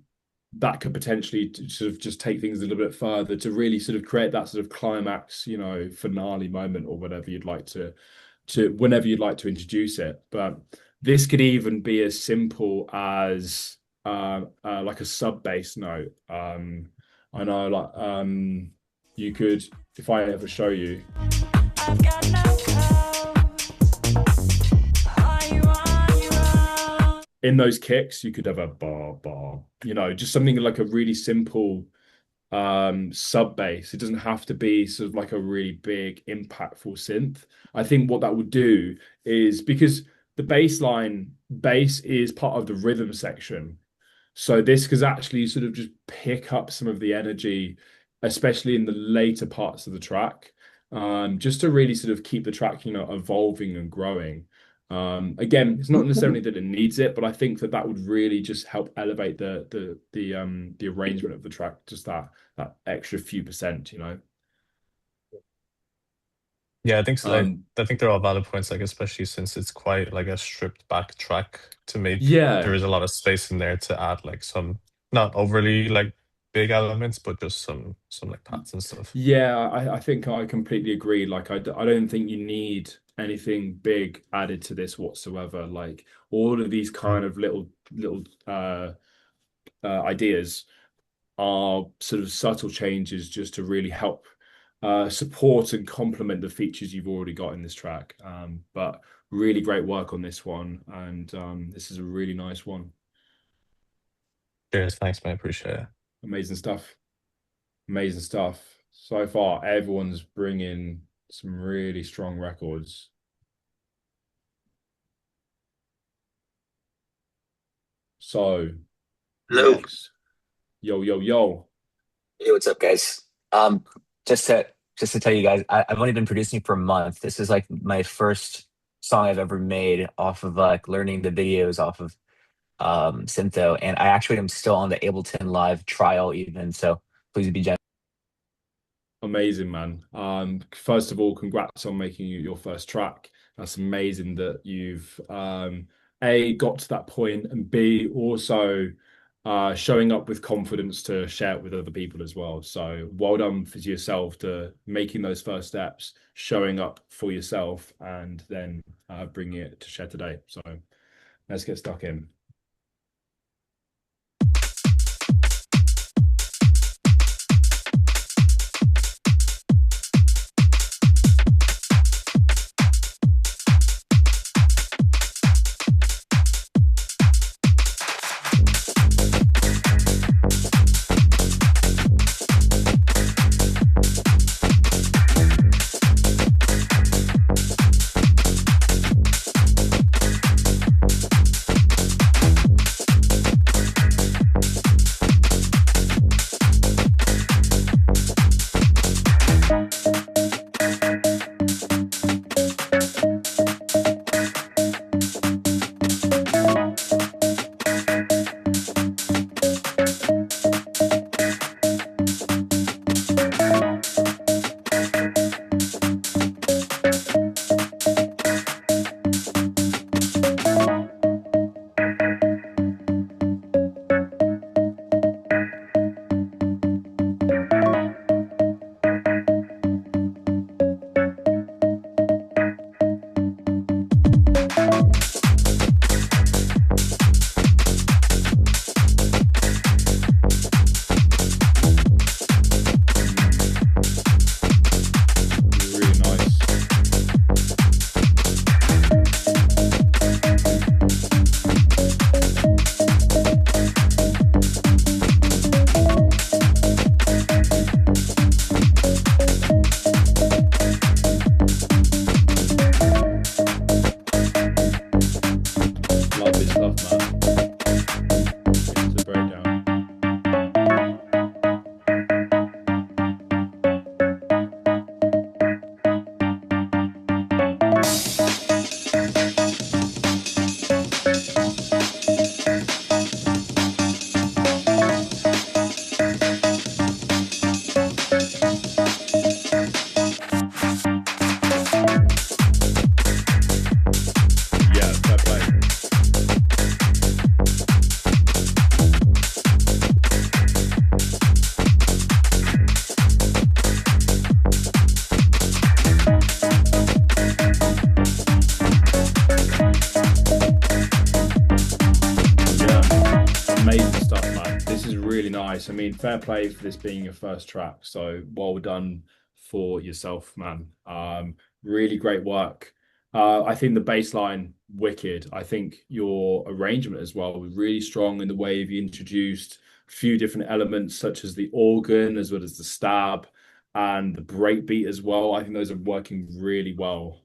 S1: that could potentially sort of just take things a little bit further to really sort of create that sort of climax, finale moment, or whatever you'd like to whenever you'd like to introduce it. But this could even be as simple as like a sub bass note. I know, like you could, if I ever show you.
S7: I've got no codes. Are you on your own?
S1: In those kicks, you could have a bar bar, just something like a really simple sub bass. It doesn't have to be sort of like a really big impactful synth. I think what that would do is, because the bass is part of the rhythm section, so this could actually sort of just pick up some of the energy, especially in the later parts of the track, just to really sort of keep the track, evolving and growing. Again, it's not necessarily that it needs it, but I think that would really just help elevate the arrangement of the track, just that extra few percent.
S10: yeah, I think so.
S1: Um,
S10: I think they're all valid points. Like especially since it's quite like a stripped back track to make. There
S1: yeah,
S10: is a lot of space in there to add like some not overly like big elements, but just some like pads and stuff.
S1: yeah, I think I completely agree. Like, I don't think you need anything big added to this whatsoever. Like, all of these
S10: Mm.
S1: kind of little ideas are sort of subtle changes just to really help support and complement the features you've already got in this track. But really great work on this one, and this is a really nice one.
S10: Cheers, thanks, man. Appreciate it.
S1: Amazing stuff. Amazing stuff. So far, everyone's bringing some really strong records. So
S11: Hello.
S1: next, yo, yo, yo.
S11: Hey, what's up, guys? Just to tell you guys, I've only been producing for a month. This is like my first song I've ever made off of like learning the videos off of SYNTHO, and I actually am still on the Ableton Live trial even. So please be generous.
S1: Amazing, man. First of all, congrats on making your first track. That's amazing that you've A, got to that point, and B, also showing up with confidence to share it with other people as well. So well done for yourself to making those first steps, showing up for yourself, and then bringing it to share today. So let's get stuck in. Really nice. Lovely stuff, man. Into the breakdown. Yeah, fair play. Yeah, amazing stuff, man. This is really nice. I mean, fair play for this being your first track. So well done for yourself, man. Really great work. I think the bass line, wicked. I think your arrangement as well was really strong in the way you introduced a few different elements, such as the organ, as well as the stab and the breakbeat as well. I think those are working really well.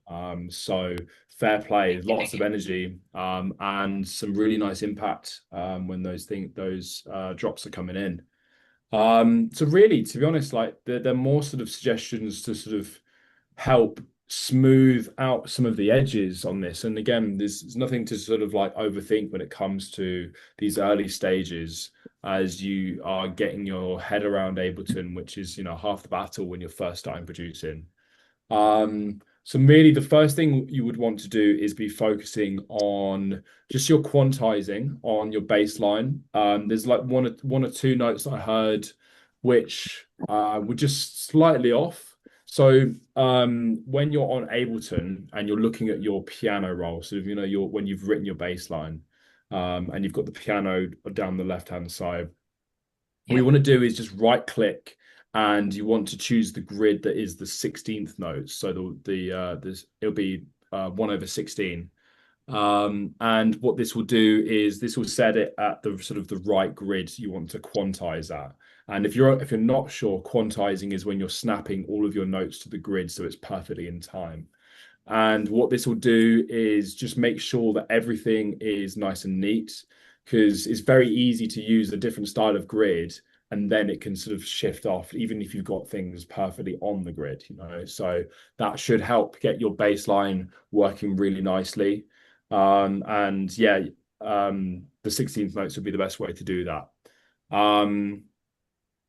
S1: So fair play, lots of energy, and some really nice impact when those drops are coming in. So really, to be honest, like they're more sort of suggestions to sort of help smooth out some of the edges on this. And again, there's nothing to sort of like overthink when it comes to these early stages as you are getting your head around Ableton, which is, half the battle when you're first starting producing. So really the first thing you would want to do is be focusing on just your quantizing on your bass line. There's like one or two notes that I heard which were just slightly off. So when you're on Ableton and you're looking at your piano roll, so when you've written your bass line, and you've got the piano down the left-hand side, what you want to do is just right click and you want to choose the grid that is the 16th notes. So it'll be 1/16. And what this will do is this will set it at the sort of the right grid you want to quantize at. And if you're not sure, quantizing is when you're snapping all of your notes to the grid so it's perfectly in time. And what this will do is just make sure that everything is nice and neat, because it's very easy to use a different style of grid and then it can sort of shift off, even if you've got things perfectly on the grid, you know. So that should help get your baseline working really nicely. And yeah, the 16th notes would be the best way to do that.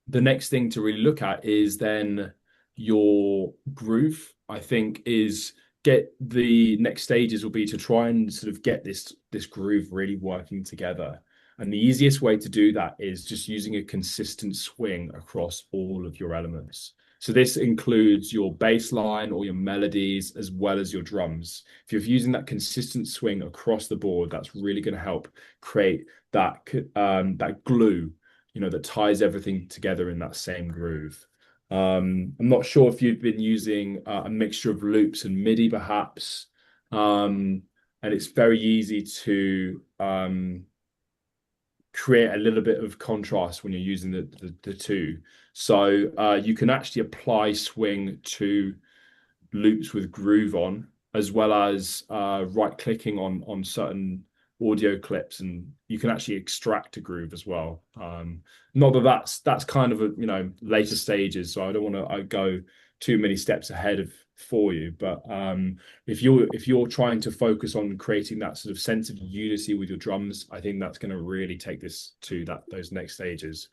S1: The next thing to really look at is then your groove. I think is get the next stages will be to try and sort of get this groove really working together. And the easiest way to do that is just using a consistent swing across all of your elements. So this includes your bass line or your melodies as well as your drums. If you're using that consistent swing across the board, that's really going to help create that that glue, you know, that ties everything together in that same groove. I'm not sure if you've been using a mixture of loops and MIDI perhaps, and it's very easy to create a little bit of contrast when you're using the two. So you can actually apply swing to loops with groove on, as well as right clicking on certain audio clips, and you can actually extract a groove as well. Not that that's kind of a, you know, later stages, so I don't want to go too many steps ahead for you, but if you're trying to focus on creating that sort of sense of unity with your drums, I think that's going to really take this to those next stages.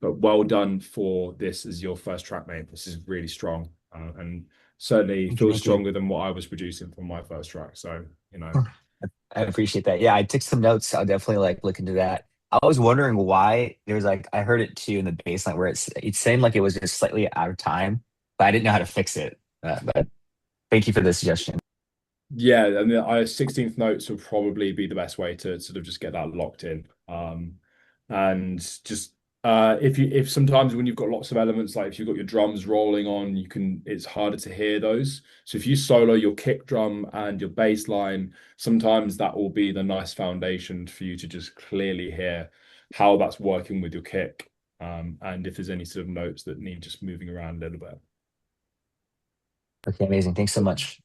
S1: But well done for this as your first track, mate. This is really strong, and certainly feels stronger than what I was producing for my first track. So, you know,
S11: I appreciate that. Yeah, I took some notes. I'll definitely like look into that. I was wondering why there's like I heard it too in the bass line where it seemed like it was just slightly out of time, but I didn't know how to fix it. But thank you for the suggestion.
S1: yeah, and the 16th notes will probably be the best way to sort of just get that locked in. And just if sometimes when you've got lots of elements, like if you've got your drums rolling on, it's harder to hear those. So if you solo your kick drum and your bass line, sometimes that will be the nice foundation for you to just clearly hear how that's working with your kick, and if there's any sort of notes that need just moving around a little bit.
S11: Okay, amazing. Thanks so much.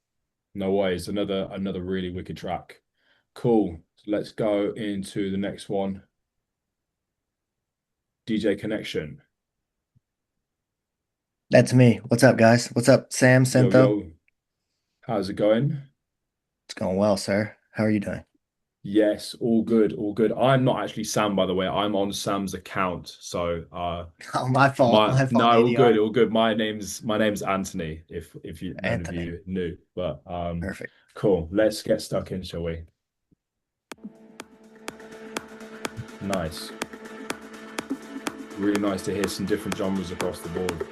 S1: No worries. Another really wicked track. Cool. Let's go into the next one. DJ Connection.
S12: That's me. What's up, guys? What's up, Sam,
S1: Yo,
S12: SYNTHO?
S1: yo. How's it going?
S12: It's going well, sir. How are you doing?
S1: Yes, all good, all good. I'm not actually Sam, by the way. I'm on Sam's account. So
S12: Oh, my fault. My fault,
S1: no, all
S12: ADR.
S1: good, all good. My name's Anthony, if you none of
S12: Anthony.
S1: you knew. But
S12: Perfect.
S1: cool. Let's get stuck in, shall we? Nice. Really nice to hear some different genres across the board.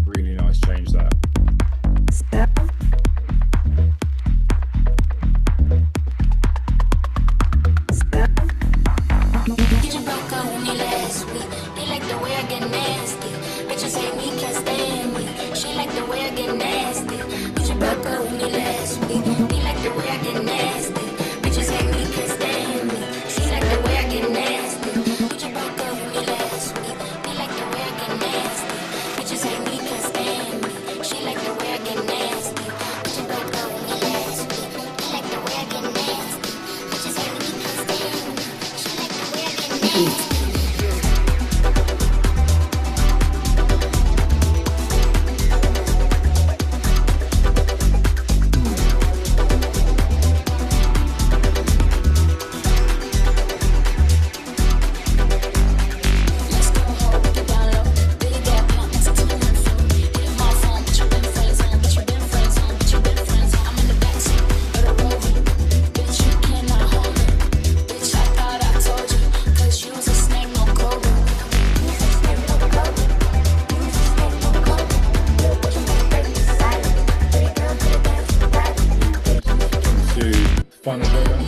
S1: Really nice change there.
S7: Bitches hate me, can't stand me. She like the way I get nasty. Bitch, you broke up with me last week. He like the way I get nasty. Bitches hate me, can't stand me. She like the way I get nasty. Bitch, you broke up with me last week. He like the way I get nasty. Bitches hate me, can't stand me. She like the way I get nasty. Bitch, you broke up with me last week. He like the way I get nasty. Bitches hate me, can't stand me. She like the way I get nasty. Let's go home, get down low. Big gap, pump, next to the floor. Hit up my phone, but you been friends on, but you been friends on, but you been friends on. I'm in the backseat of the Rover. Bitch, you cannot hold me. Bitch, I thought I told you, 'cause you was a snake, no cobra. You was a snake, no cobra. You was a snake, no cobra. What you make break the silence? Pretty girl, could have danced with that.
S1: To final program.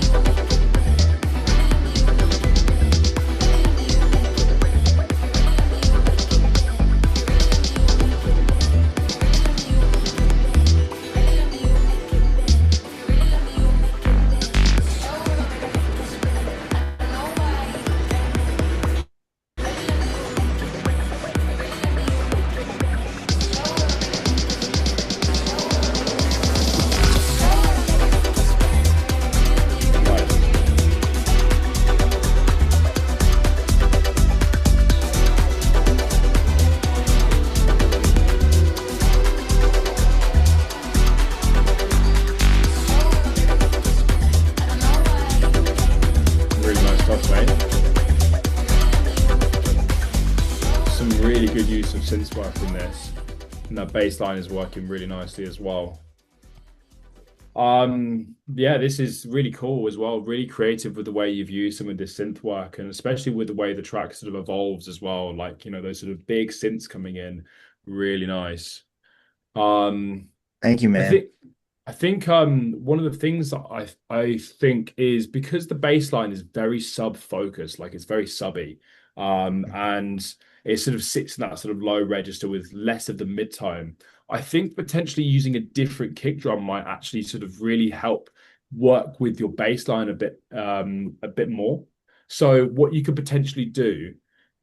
S1: Really nice stuff, mate. Some really good use of synth work in this. And that bass line is working really nicely as well. Yeah, this is really cool as well. Really creative with the way you've used some of this synth work, and especially with the way the track sort of evolves as well. Like, you know, those sort of big synths coming in. Really nice.
S12: Thank you,
S1: I
S12: man.
S1: think one of the things that I think is because the bass line is very sub focused, like it's very subby, and it sort of sits in that sort of low register with less of the mid tone. I think potentially using a different kick drum might actually sort of really help work with your bass line a bit more. So what you could potentially do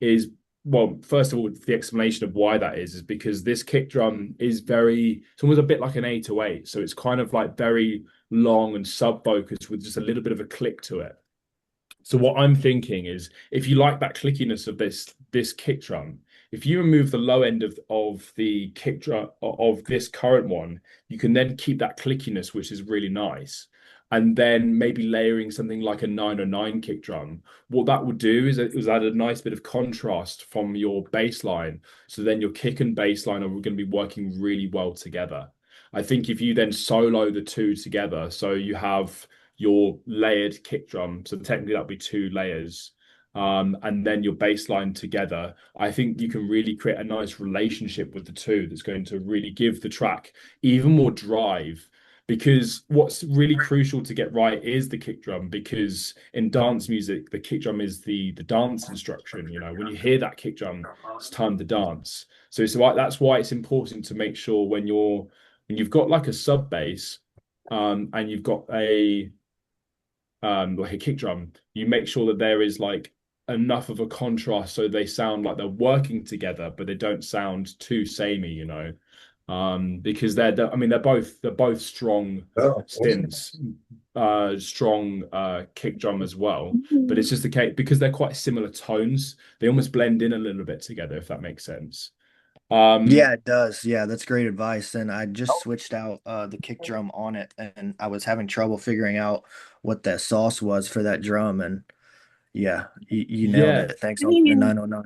S1: is, well, first of all, the explanation of why that is because this kick drum is it's almost a bit like an 808. So it's kind of like very long and sub-focused with just a little bit of a click to it. So what I'm thinking is if you like that clickiness of this kick drum, if you remove the low end of the kick drum of this current one, you can then keep that clickiness, which is really nice. And then maybe layering something like a 909 kick drum. What that would do is it was add a nice bit of contrast from your bass line. So then your kick and bass line are going to be working really well together. I think if you then solo the two together, so you have your layered kick drum, so technically that'd be two layers, and then your bass line together, I think you can really create a nice relationship with the two that's going to really give the track even more drive. Because what's really crucial to get right is the kick drum, because in dance music, the kick drum is the dance instruction. You know, when you hear that kick drum, it's time to dance. So that's why it's important to make sure when you've got like a sub bass, and you've got like a kick drum, you make sure that there is like enough of a contrast so they sound like they're working together, but they don't sound too samey, you know. Because they're both strong stints, strong kick drum as well. But it's just the case because they're quite similar tones, they almost blend in a little bit together, if that makes sense.
S12: Yeah, it does. Yeah, that's great advice. And I just switched out the kick drum on it, and I was having trouble figuring out what that sauce was for that drum. And yeah, you nailed
S1: Yeah.
S12: it. Thanks on the 909.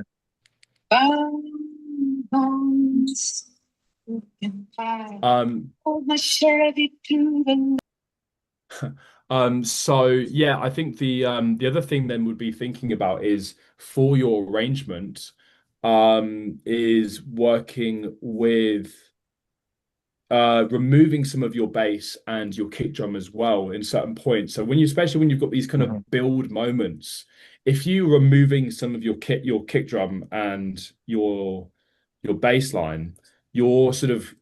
S1: So yeah, I think the other thing then would be thinking about is for your arrangement, is working with removing some of your bass and your kick drum as well in certain points. So especially when you've got these kind of build moments, if you're removing some of your kick drum and your your bass line, you're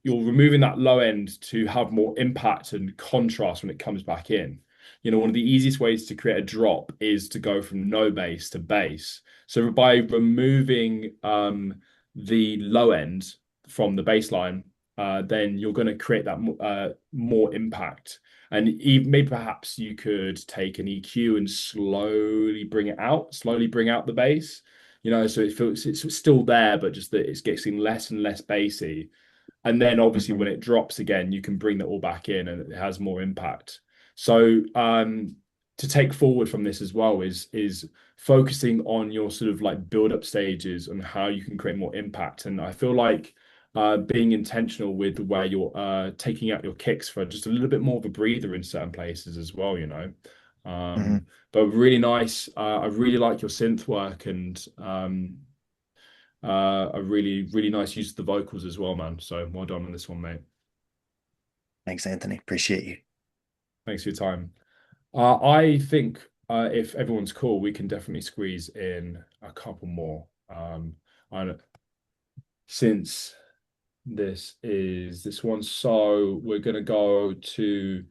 S1: removing that low end to have more impact and contrast when it comes back in. One of the easiest ways to create a drop is to go from no bass to bass. So by removing the low end from the bass line, then you're going to create that more impact. And even, maybe perhaps you could take an EQ and slowly bring out the bass, so it feels it's still there, but just that it's getting less and less bassy. And then obviously when it drops again, you can bring that all back in and it has more impact. So to take forward from this as well is focusing on your sort of like build up stages and how you can create more impact. And I feel like being intentional with where you're taking out your kicks for just a little bit more of a breather in certain places as well, But really nice. I really like your synth work and a really, really nice use of the vocals as well, man. So well done on this one, mate.
S12: Thanks, Anthony. Appreciate you.
S1: Thanks for your time. I think if everyone's cool, we can definitely squeeze in a couple more. Since this one, so we're gonna go to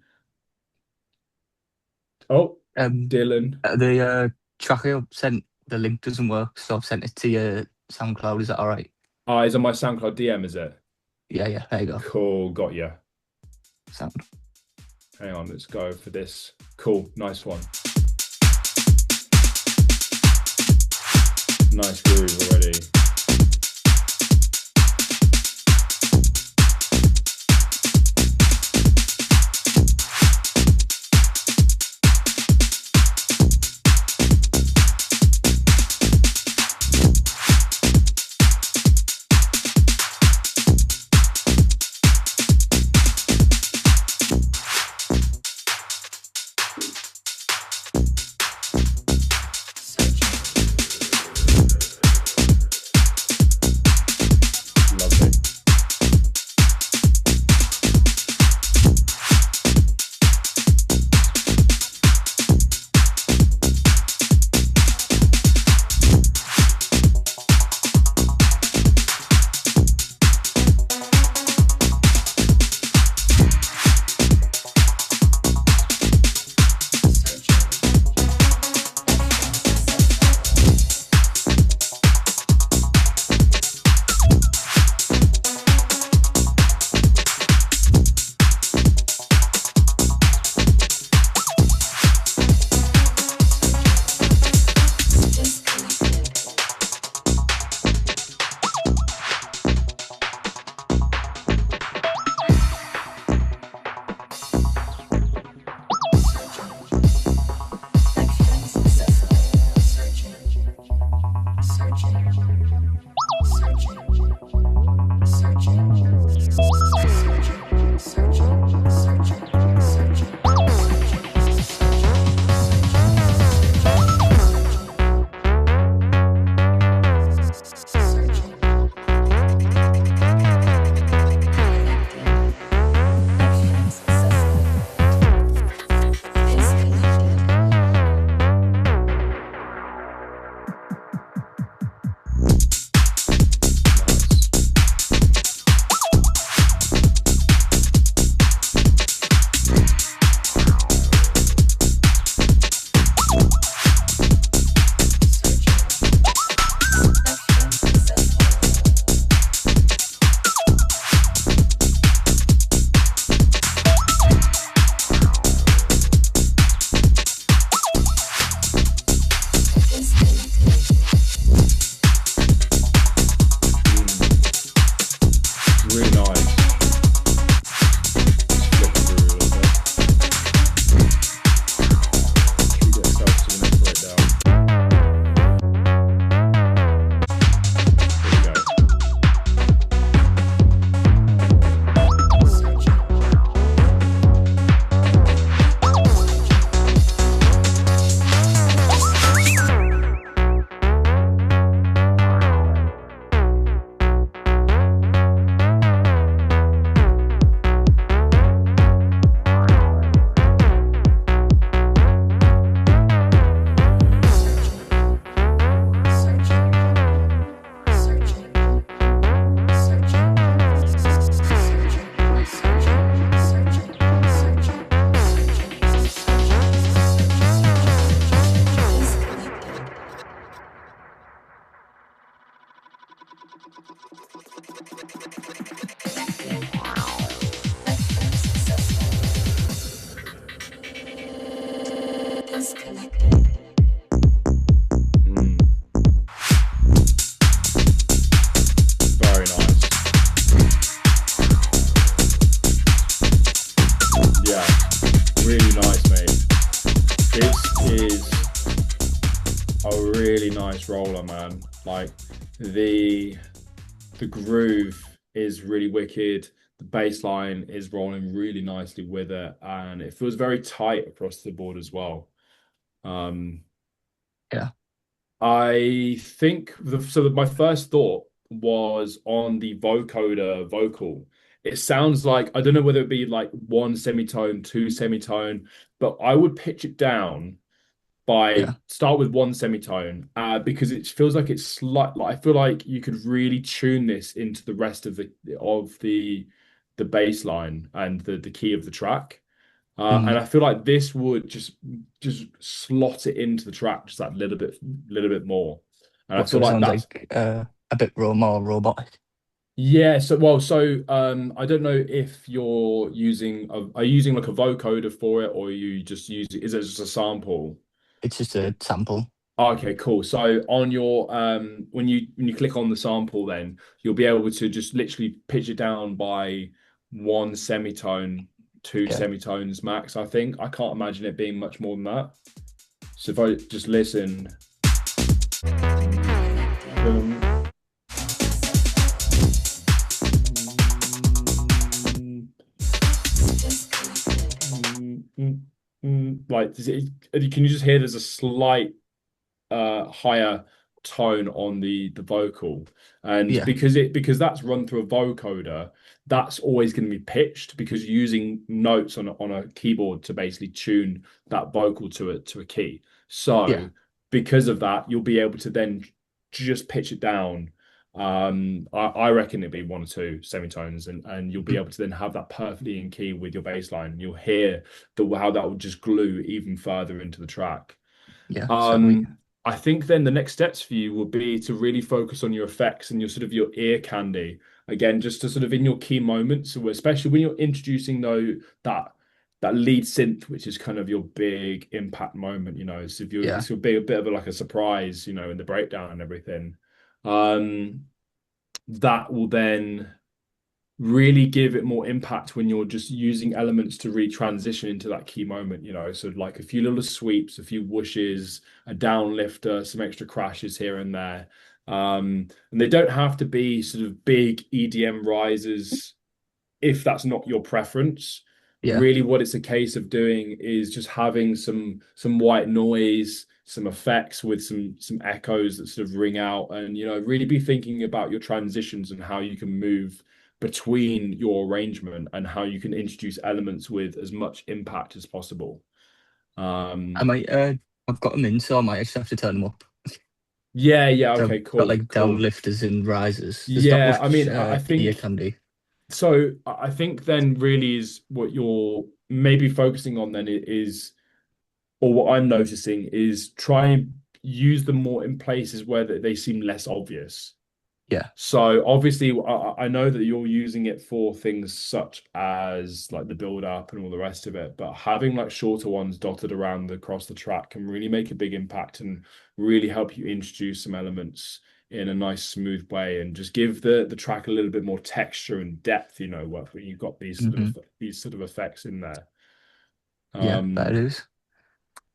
S1: Dylan.
S13: The track I sent, the link doesn't work, so I've sent it to your SoundCloud. Is that all right?
S1: It's on my SoundCloud DM, is it?
S13: Yeah, there you go.
S1: Cool, got you.
S13: Sound.
S1: Hang on, let's go for this. Cool, nice one. Nice groove already. nice roller, man. Like the the groove is really wicked. The bass line is rolling really nicely with it, and it feels very tight across the board as well. Um,
S13: Yeah.
S1: I think my first thought was on the vocoder vocal. It sounds like I don't know whether it be like one semitone, two semitone, but I would pitch it down by
S13: Yeah.
S1: start with one semitone because it feels like it's slight. Like, I feel like you could really tune this into the rest of the bass line and the key of the track. And
S13: Mm.
S1: I feel like this would just slot it into the track just that little bit more. And I
S13: What
S1: feel
S13: sort of
S1: like
S13: sounds
S1: that's
S13: like a bit more robotic?
S1: yeah. So I don't know if you're using are you using like a vocoder for it, or you just use is it just a sample?
S13: It's just a sample.
S1: Okay, cool. So on your when you click on the sample, then you'll be able to just literally pitch it down by one semitone, two
S13: Yeah.
S1: semitones max, I think. I can't imagine it being much more than that. So if I just listen, like can you just hear there's a slight higher tone on the vocal, and
S13: Yeah.
S1: because that's run through a vocoder, that's always going to be pitched because you're using notes on a keyboard to basically tune that vocal to a key.
S13: Yeah.
S1: So because of that, you'll be able to then just pitch it down. I reckon it'd be one or two semitones, and you'll be
S13: Mm.
S1: able to then have that perfectly in key with your bass line. You'll hear the how that will just glue even further into the track.
S13: Yeah. So
S1: Um, I think then the next steps for you will be to really focus on your effects and your sort of your ear candy. Again, just to sort of in your key moments, so especially when you're introducing though that lead synth, which is kind of your big impact moment, so if you're
S13: yeah.
S1: this will be a bit of like a surprise, in the breakdown and everything. Um, that will then really give it more impact when you're just using elements to retransition into that key moment. So like a few little sweeps, a few whooshes, a downlifter, some extra crashes here and there. And they don't have to be sort of big EDM rises if that's not your preference.
S13: Yeah.
S1: Really what it's a case of doing is just having some white noise, some effects with some echoes that sort of ring out, and really be thinking about your transitions and how you can move between your arrangement and how you can introduce elements with as much impact as possible.
S13: I might. I've got them in, so I might just have to turn them up.
S1: Yeah,
S13: So
S1: okay,
S13: I've got
S1: cool,
S13: like
S1: cool.
S13: downlifters and risers. There's not
S1: Yeah, I
S13: much
S1: mean, I
S13: ear
S1: think
S13: candy.
S1: so. I think then really is what you're maybe focusing on then is, or what I'm noticing is try and use them more in places where they seem less obvious.
S13: Yeah.
S1: So obviously, I know that you're using it for things such as like the build up and all the rest of it, but having like shorter ones dotted around across the track can really make a big impact and really help you introduce some elements in a nice smooth way and just give the track a little bit more texture and depth, when you've got
S13: Hmm.
S1: these sort of effects in there.
S13: Yeah. That
S1: Um,
S13: is.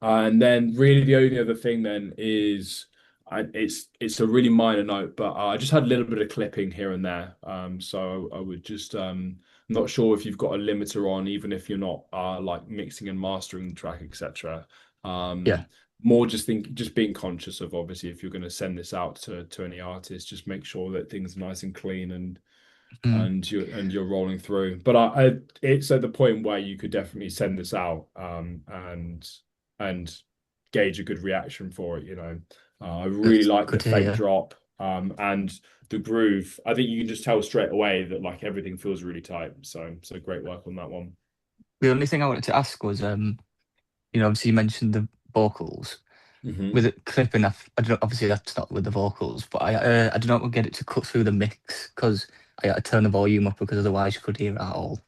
S1: and then really the only other thing then is it's a really minor note, but I just had a little bit of clipping here and there. So I would just not sure if you've got a limiter on, even if you're not like mixing and mastering the track, etc.
S13: Yeah.
S1: More just being conscious of obviously if you're going to send this out to any artist, just make sure that things are nice and clean and
S13: Mm.
S1: and you're rolling through. But it's at the point where you could definitely send this out and gauge a good reaction for it. I really
S13: That's
S1: like the
S13: good to
S1: fake
S13: hear.
S1: drop and the groove. I think you can just tell straight away that like everything feels really tight. So great work on that one.
S13: The only thing I wanted to ask was, obviously you mentioned the vocals.
S1: Mhm.
S13: With it clipping, I don't know, obviously that's not with the vocals, but I do not get it to cut through the mix because I had to turn the volume up because otherwise you could hear it at all.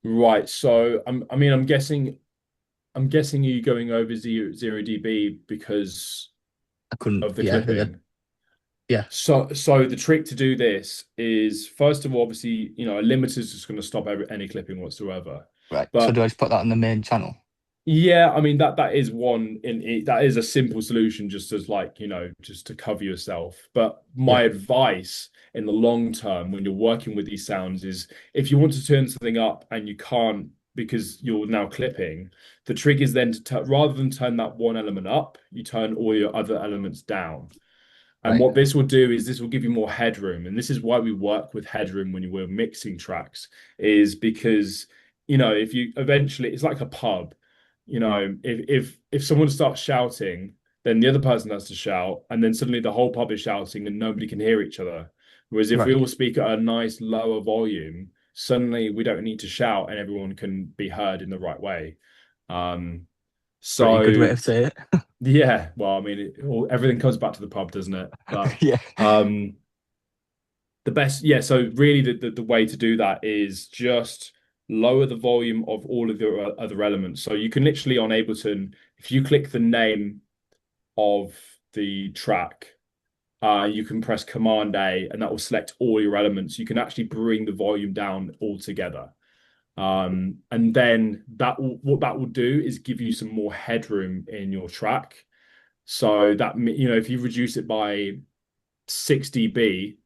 S1: Right. So I mean, I'm guessing you going over zero dB because
S13: I couldn't,
S1: of the
S13: yeah,
S1: clipping.
S13: yeah,
S1: So the trick to do this is first of all, obviously, a limiter is just going to stop any clipping whatsoever.
S13: right. So
S1: But
S13: do I just put that on the main channel?
S1: Yeah, I mean that is one that is a simple solution just as like, just to cover yourself. But my
S13: Yeah.
S1: advice in the long term when you're working with these sounds is if you want to turn something up and you can't because you're now clipping, the trick is then to rather than turn that one element up, you turn all your other elements down. And
S13: Right.
S1: what this will do is this will give you more headroom. And this is why we work with headroom when we're mixing tracks, is because, if you eventually, it's like a pub, if someone starts shouting, then the other person has to shout, and then suddenly the whole pub is shouting and nobody can hear each other. Whereas if we
S13: Right.
S1: all speak at a nice lower volume, suddenly we don't need to shout and everyone can be heard in the right way. Um,
S13: Pretty good way
S1: so
S13: to say it.
S1: yeah, well, I mean, everything comes back to the pub, doesn't it? But
S13: Yeah.
S1: the best, yeah. So really, the way to do that is just lower the volume of all of the other elements. So you can literally on Ableton, if you click the name of the track, you can press Command A, and that will select all your elements. You can actually bring the volume down altogether. And then what that will do is give you some more headroom in your track. So that if you reduce it by 6 dB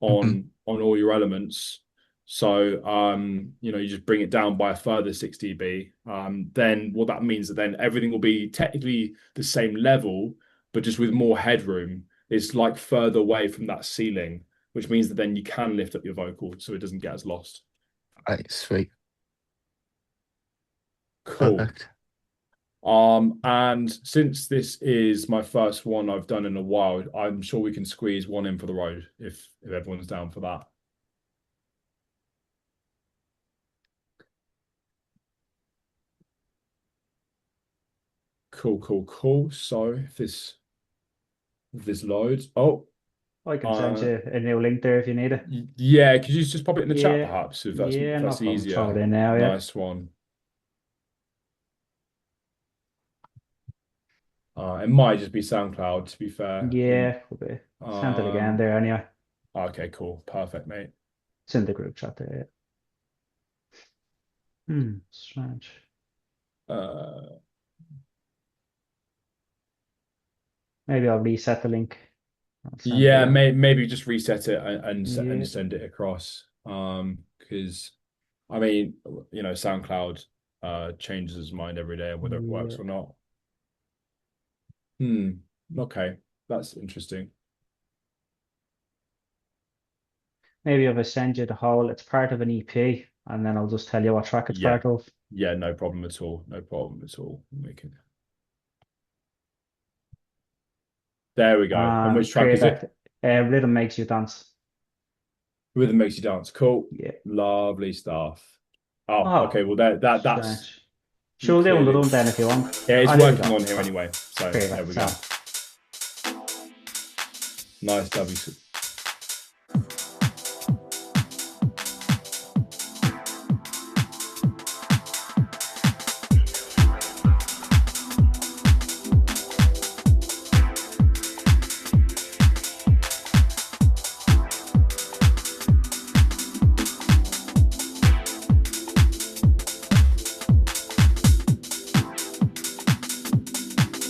S13: Mhm.
S1: on all your elements, so you just bring it down by a further 6 dB, then what that means that then everything will be technically the same level, but just with more headroom. It's like further away from that ceiling, which means that then you can lift up your vocal so it doesn't get as lost.
S13: Right. Sweet.
S1: Cool.
S13: Perfect.
S1: And since this is my first one I've done in a while, I'm sure we can squeeze one in for the road if everyone's down for that. Cool. So if this loads,
S2: I can send you a new link there if you need it.
S1: yeah, could you just pop it in the chat
S2: Yeah,
S1: perhaps if
S2: yeah, no
S1: that's
S2: problem. Throw it
S1: easier?
S2: in now, yeah.
S1: Nice one. It might just be SoundCloud, to be fair.
S2: Yeah, could be. Send it again there anyway.
S1: Okay, cool. Perfect, mate.
S2: It's in the group chat there, yeah. Strange. Maybe I'll reset the link. I'll send it
S1: Yeah,
S2: again.
S1: maybe just reset it and
S2: Yeah,
S1: send it across. Because I mean, SoundCloud changes its mind every day whether it works
S2: yeah.
S1: or not. Okay, that's interesting.
S2: Maybe if I send you the whole, it's part of an EP, and then I'll just tell you what track it's
S1: Yeah,
S2: part of.
S1: yeah, no problem at all. No problem at all. There we go. And which track
S2: Create
S1: is it?
S2: that Rhythm Makes You Dance.
S1: Rhythm Makes You Dance. Cool.
S2: Yeah.
S1: Lovely stuff. Oh,
S2: Oh,
S1: okay. Well, that's
S2: strange.
S1: you
S2: Sure, we'll do
S1: clearly.
S2: another one then if you want.
S1: Yeah, it's
S2: Oh, there we
S1: working
S2: go.
S1: on here anyway. So
S2: Perfect.
S1: there we go. Nice W.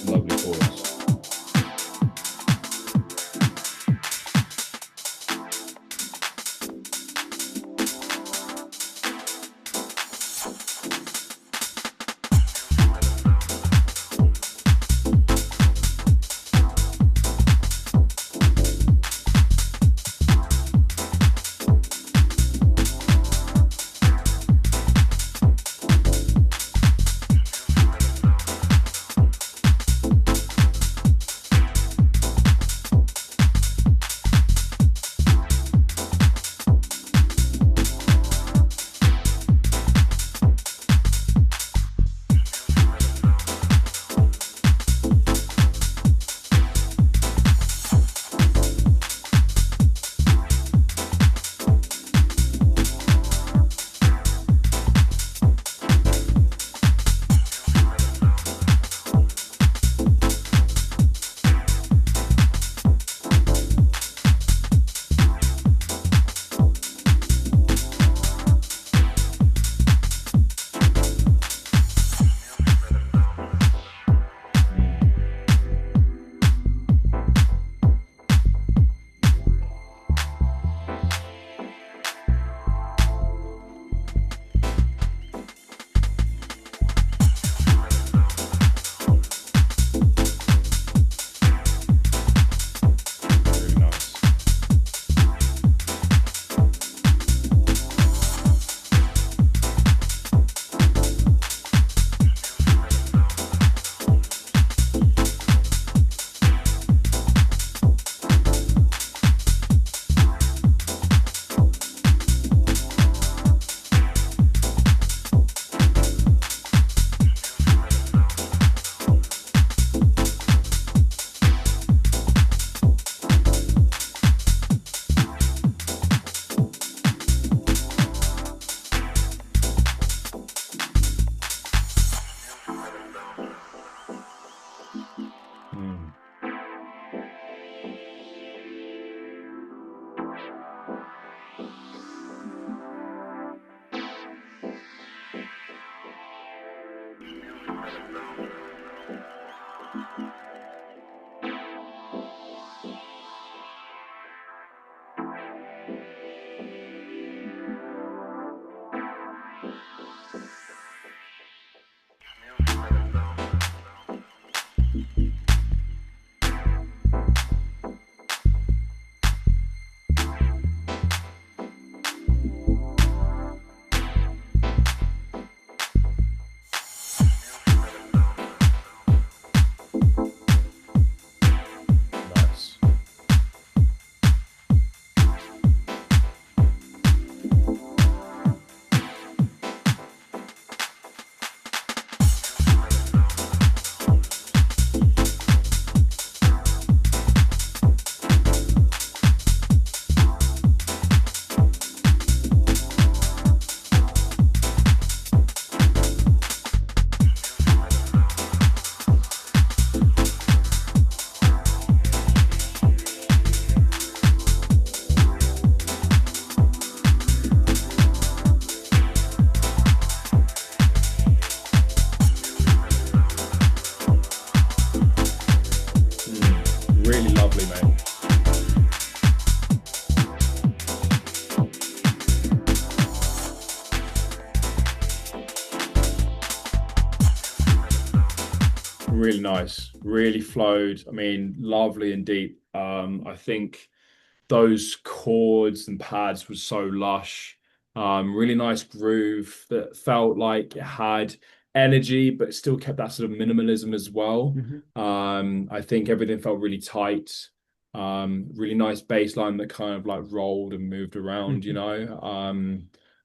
S1: Lovely chorus. really nice, really flowed. I mean, lovely and deep. I think those chords and pads was so lush. Really nice groove that felt like it had energy, but still kept that sort of minimalism as well.
S2: Hmm.
S1: I think everything felt really tight. Really nice bass line that kind of like rolled and moved around, you
S2: Hmm.
S1: know.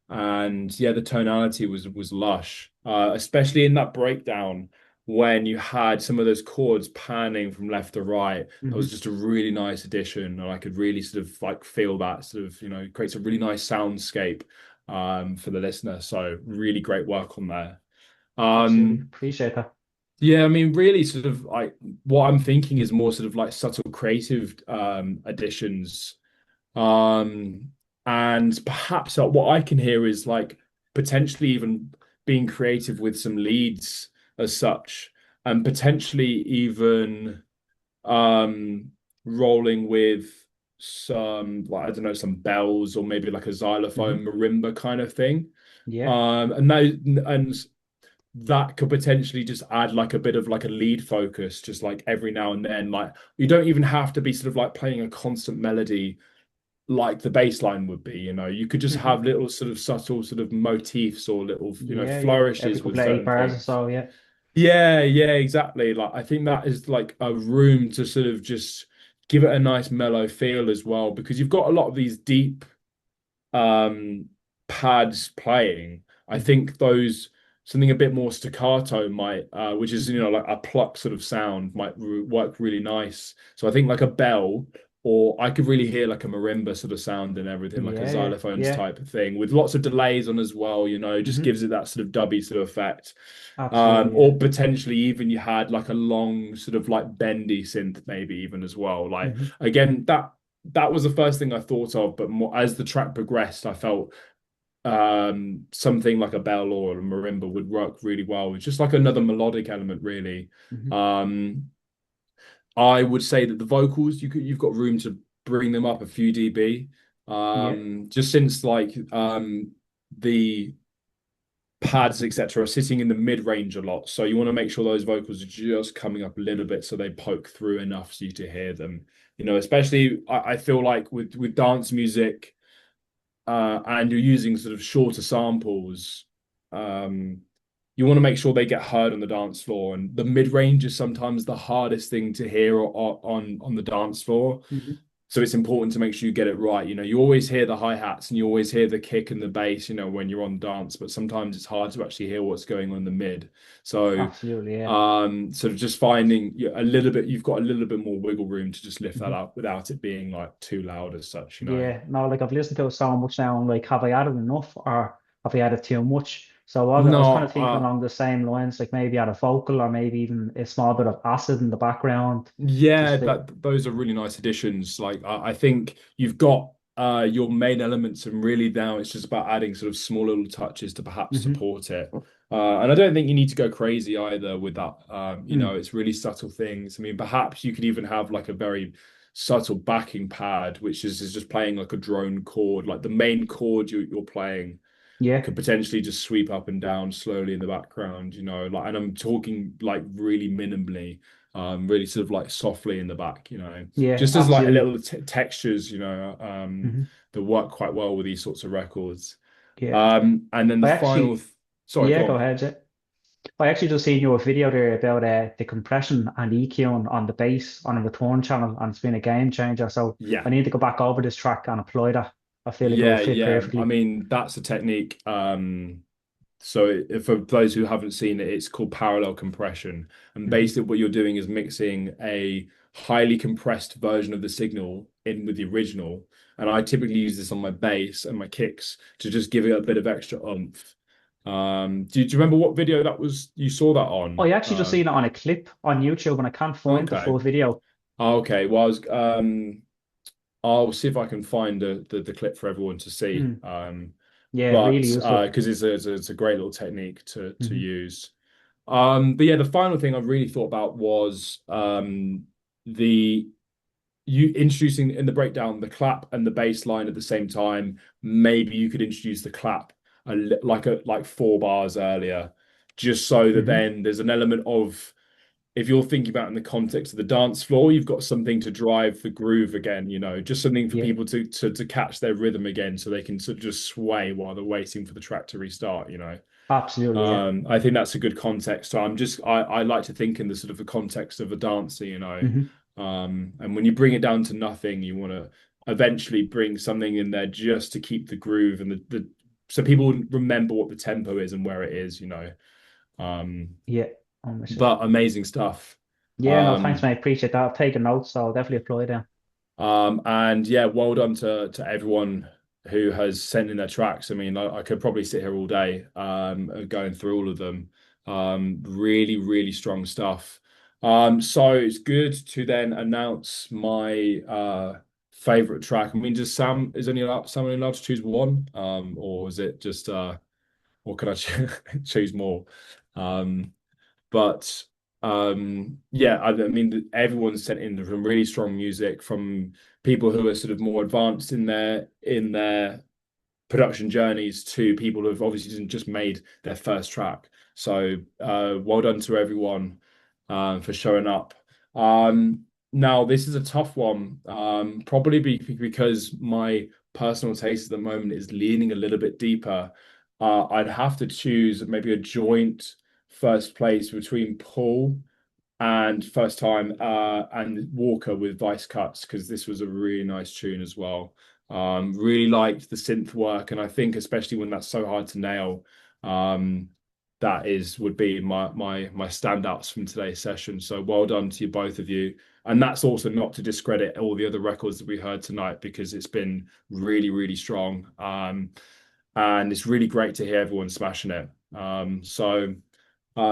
S1: And yeah, the tonality was lush, especially in that breakdown when you had some of those chords panning from left to right. That was
S2: Hmm.
S1: just a really nice addition, and I could really sort of like feel that sort of, you know, creates a really nice soundscape for the listener. So really great work on there.
S2: Absolutely.
S1: Um,
S2: Appreciate that.
S1: yeah, I mean, really sort of like what I'm thinking is more sort of like subtle creative additions. Um, and perhaps what I can hear is like potentially even being creative with some leads as such, and potentially even um rolling with some like I don't know, some bells or maybe like a
S2: Hmm.
S1: xylophone marimba kind of thing.
S2: Yeah.
S1: And that could potentially just add like a bit of like a lead focus, just like every now and then. Like you don't even have to be sort of like playing a constant melody like the bass line would be, you know. You could just
S2: Hmm.
S1: have little sort of subtle sort of motifs or little, you know,
S2: Yeah, yeah. Every
S1: flourishes with
S2: couple of eight
S1: certain
S2: bars or
S1: things.
S2: so, yeah.
S1: Yeah, yeah, exactly. Like I think that is like a room to sort of just give it a nice mellow feel as well, because you've got a lot of these deep um pads playing. I
S2: Hmm.
S1: think those something a bit more staccato might which is, you
S2: Hmm.
S1: know, like a pluck sort of sound might work really nice. So I think like a bell, or I could really hear like a marimba sort of sound and everything, like a
S2: Yeah, yeah,
S1: xylophones
S2: yeah.
S1: type of thing with lots of delays on as well, you know, just
S2: Hmm.
S1: gives it that sort of dubby sort of effect.
S2: Absolutely, yeah.
S1: Or potentially even you had like a long sort of like bendy synth maybe even as well. Like
S2: Hmm.
S1: again, that was the first thing I thought of, but more as the track progressed, I felt something like a bell or a marimba would work really well. It's just like another melodic element, really.
S2: Hmm.
S1: Um, I would say that the vocals you've got room to bring them up a few dB.
S2: Yeah.
S1: Just since like the pads, etc., are sitting in the mid range a lot. So you want to make sure those vocals are just coming up a little bit so they poke through enough so you to hear them. You know, especially I feel like with dance music, and you're using sort of shorter samples, um, you want to make sure they get heard on the dance floor. And the mid range is sometimes the hardest thing to hear on the dance floor.
S2: Hmm.
S1: So it's important to make sure you get it right. You know, you always hear the hi-hats and you always hear the kick and the bass, you know, when you're on dance, but sometimes it's hard to actually hear what's going on in the mid. So
S2: Absolutely, yeah.
S1: sort of just finding a little bit, you've got a little bit more wiggle room to just lift that
S2: Hmm.
S1: up without it being like too loud as such, you know.
S2: Yeah. No, like I've listened to it so much now, I'm like, have I added enough or have I added too much? So I was kind
S1: No,
S2: of thinking along the same lines, like maybe add a vocal or maybe even a small bit of acid in the background.
S1: yeah,
S2: Just to,
S1: that those are really nice additions. Like I think you've got your main elements, and really now it's just about adding sort of small little touches to perhaps
S2: hmm.
S1: support it. And I don't think you need to go crazy either with that. You know,
S2: Mm.
S1: it's really subtle things. I mean, perhaps you could even have like a very subtle backing pad, which is just playing like a drone chord, like the main chord you're playing
S2: Yeah.
S1: could potentially just sweep up and down slowly in the background, you know, like, and I'm talking like really minimally, really sort of like softly in the back, you know,
S2: Yeah,
S1: just as like a
S2: absolutely.
S1: little textures, you know,
S2: Hmm.
S1: that work quite well with these sorts of records.
S2: Yeah.
S1: And then the
S2: I
S1: final,
S2: actually,
S1: sorry,
S2: yeah,
S1: go
S2: go
S1: on.
S2: ahead. Yeah. I actually just seen your video there about the compression and EQing on the bass on a return channel, and it's been a game changer. So I
S1: Yeah.
S2: need to go back over this track and apply that. I feel like it will
S1: Yeah,
S2: fit
S1: yeah. I
S2: perfectly.
S1: mean, that's a technique. So for those who haven't seen it, it's called parallel compression. And
S2: Hmm.
S1: basically what you're doing is mixing a highly compressed version of the signal in with the original. And I typically use this on my bass and my kicks to just give it a bit of extra oomph. Do you remember what video that was you saw that on?
S2: I actually just seen it on a clip on YouTube, and I can't find the
S1: Okay.
S2: full video.
S1: Okay. Well, I'll see if I can find the clip for everyone to see.
S2: Mm. Yeah, really
S1: But
S2: useful.
S1: because it's a great little technique to
S2: Hmm.
S1: use. But yeah, the final thing I really thought about was the you introducing in the breakdown the clap and the bass line at the same time. Maybe you could introduce the clap like 4 bars earlier, just so that
S2: Hmm.
S1: then there's an element of if you're thinking about in the context of the dance floor, you've got something to drive the groove again, just something for
S2: Yeah,
S1: people to catch their rhythm again so they can sort of just sway while they're waiting for the track to restart.
S2: absolutely. Yeah.
S1: I think that's a good context. So I like to think in the sort of the context of a dancer.
S2: Hmm.
S1: And when you bring it down to nothing, you want to eventually bring something in there just to keep the groove and the so people remember what the tempo is and where it is. Um,
S2: Yeah. Understood.
S1: but amazing stuff.
S2: Yeah, no, thanks,
S1: Um,
S2: mate. Appreciate that. I've taken notes, so I'll definitely apply them.
S1: and yeah, well done to everyone who has sent in their tracks. I mean, I could probably sit here all day going through all of them. Really, really strong stuff. So it's good to then announce my favorite track. I mean, does Sam is only someone allowed to choose one? Or is it just or can I choose more? Um, but yeah, I mean, everyone's sent in some really strong music from people who are sort of more advanced in their production journeys to people who have obviously just made their first track. So well done to everyone for showing up. Now this is a tough one, probably because my personal taste at the moment is leaning a little bit deeper. I'd have to choose maybe a joint first place between Paul and First Time and Walker with Vice Cuts because this was a really nice tune as well. Really liked the synth work, and I think especially when that's so hard to nail, that would be my standouts from today's session. So well done to you both of you. And that's also not to discredit all the other records that we heard tonight because it's been really, really strong. And it's really great to hear everyone smashing it. So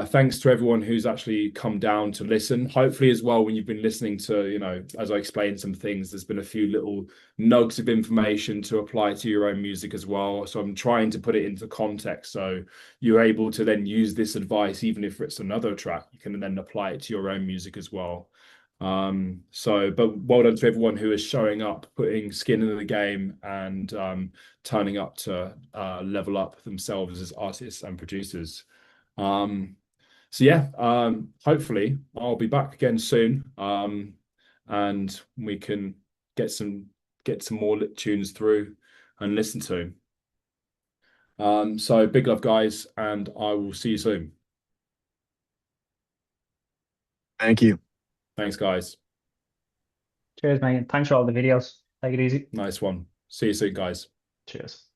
S1: thanks to everyone who's actually come down to listen. Hopefully, as well, when you've been listening to, as I explained some things, there's been a few little nugs of information to apply to your own music as well. So I'm trying to put it into context so you're able to then use this advice, even if it's another track, you can then apply it to your own music as well. But well done to everyone who is showing up, putting skin in the game, and turning up to level up themselves as artists and producers. So yeah, hopefully I'll be back again soon, and we can get some more lit tunes through and listen to. So big love, guys, and I will see you soon.
S9: Thank you.
S1: Thanks, guys.
S2: Cheers, mate. Thanks for all the videos. Take it easy.
S1: Nice one. See you soon, guys.
S2: Cheers.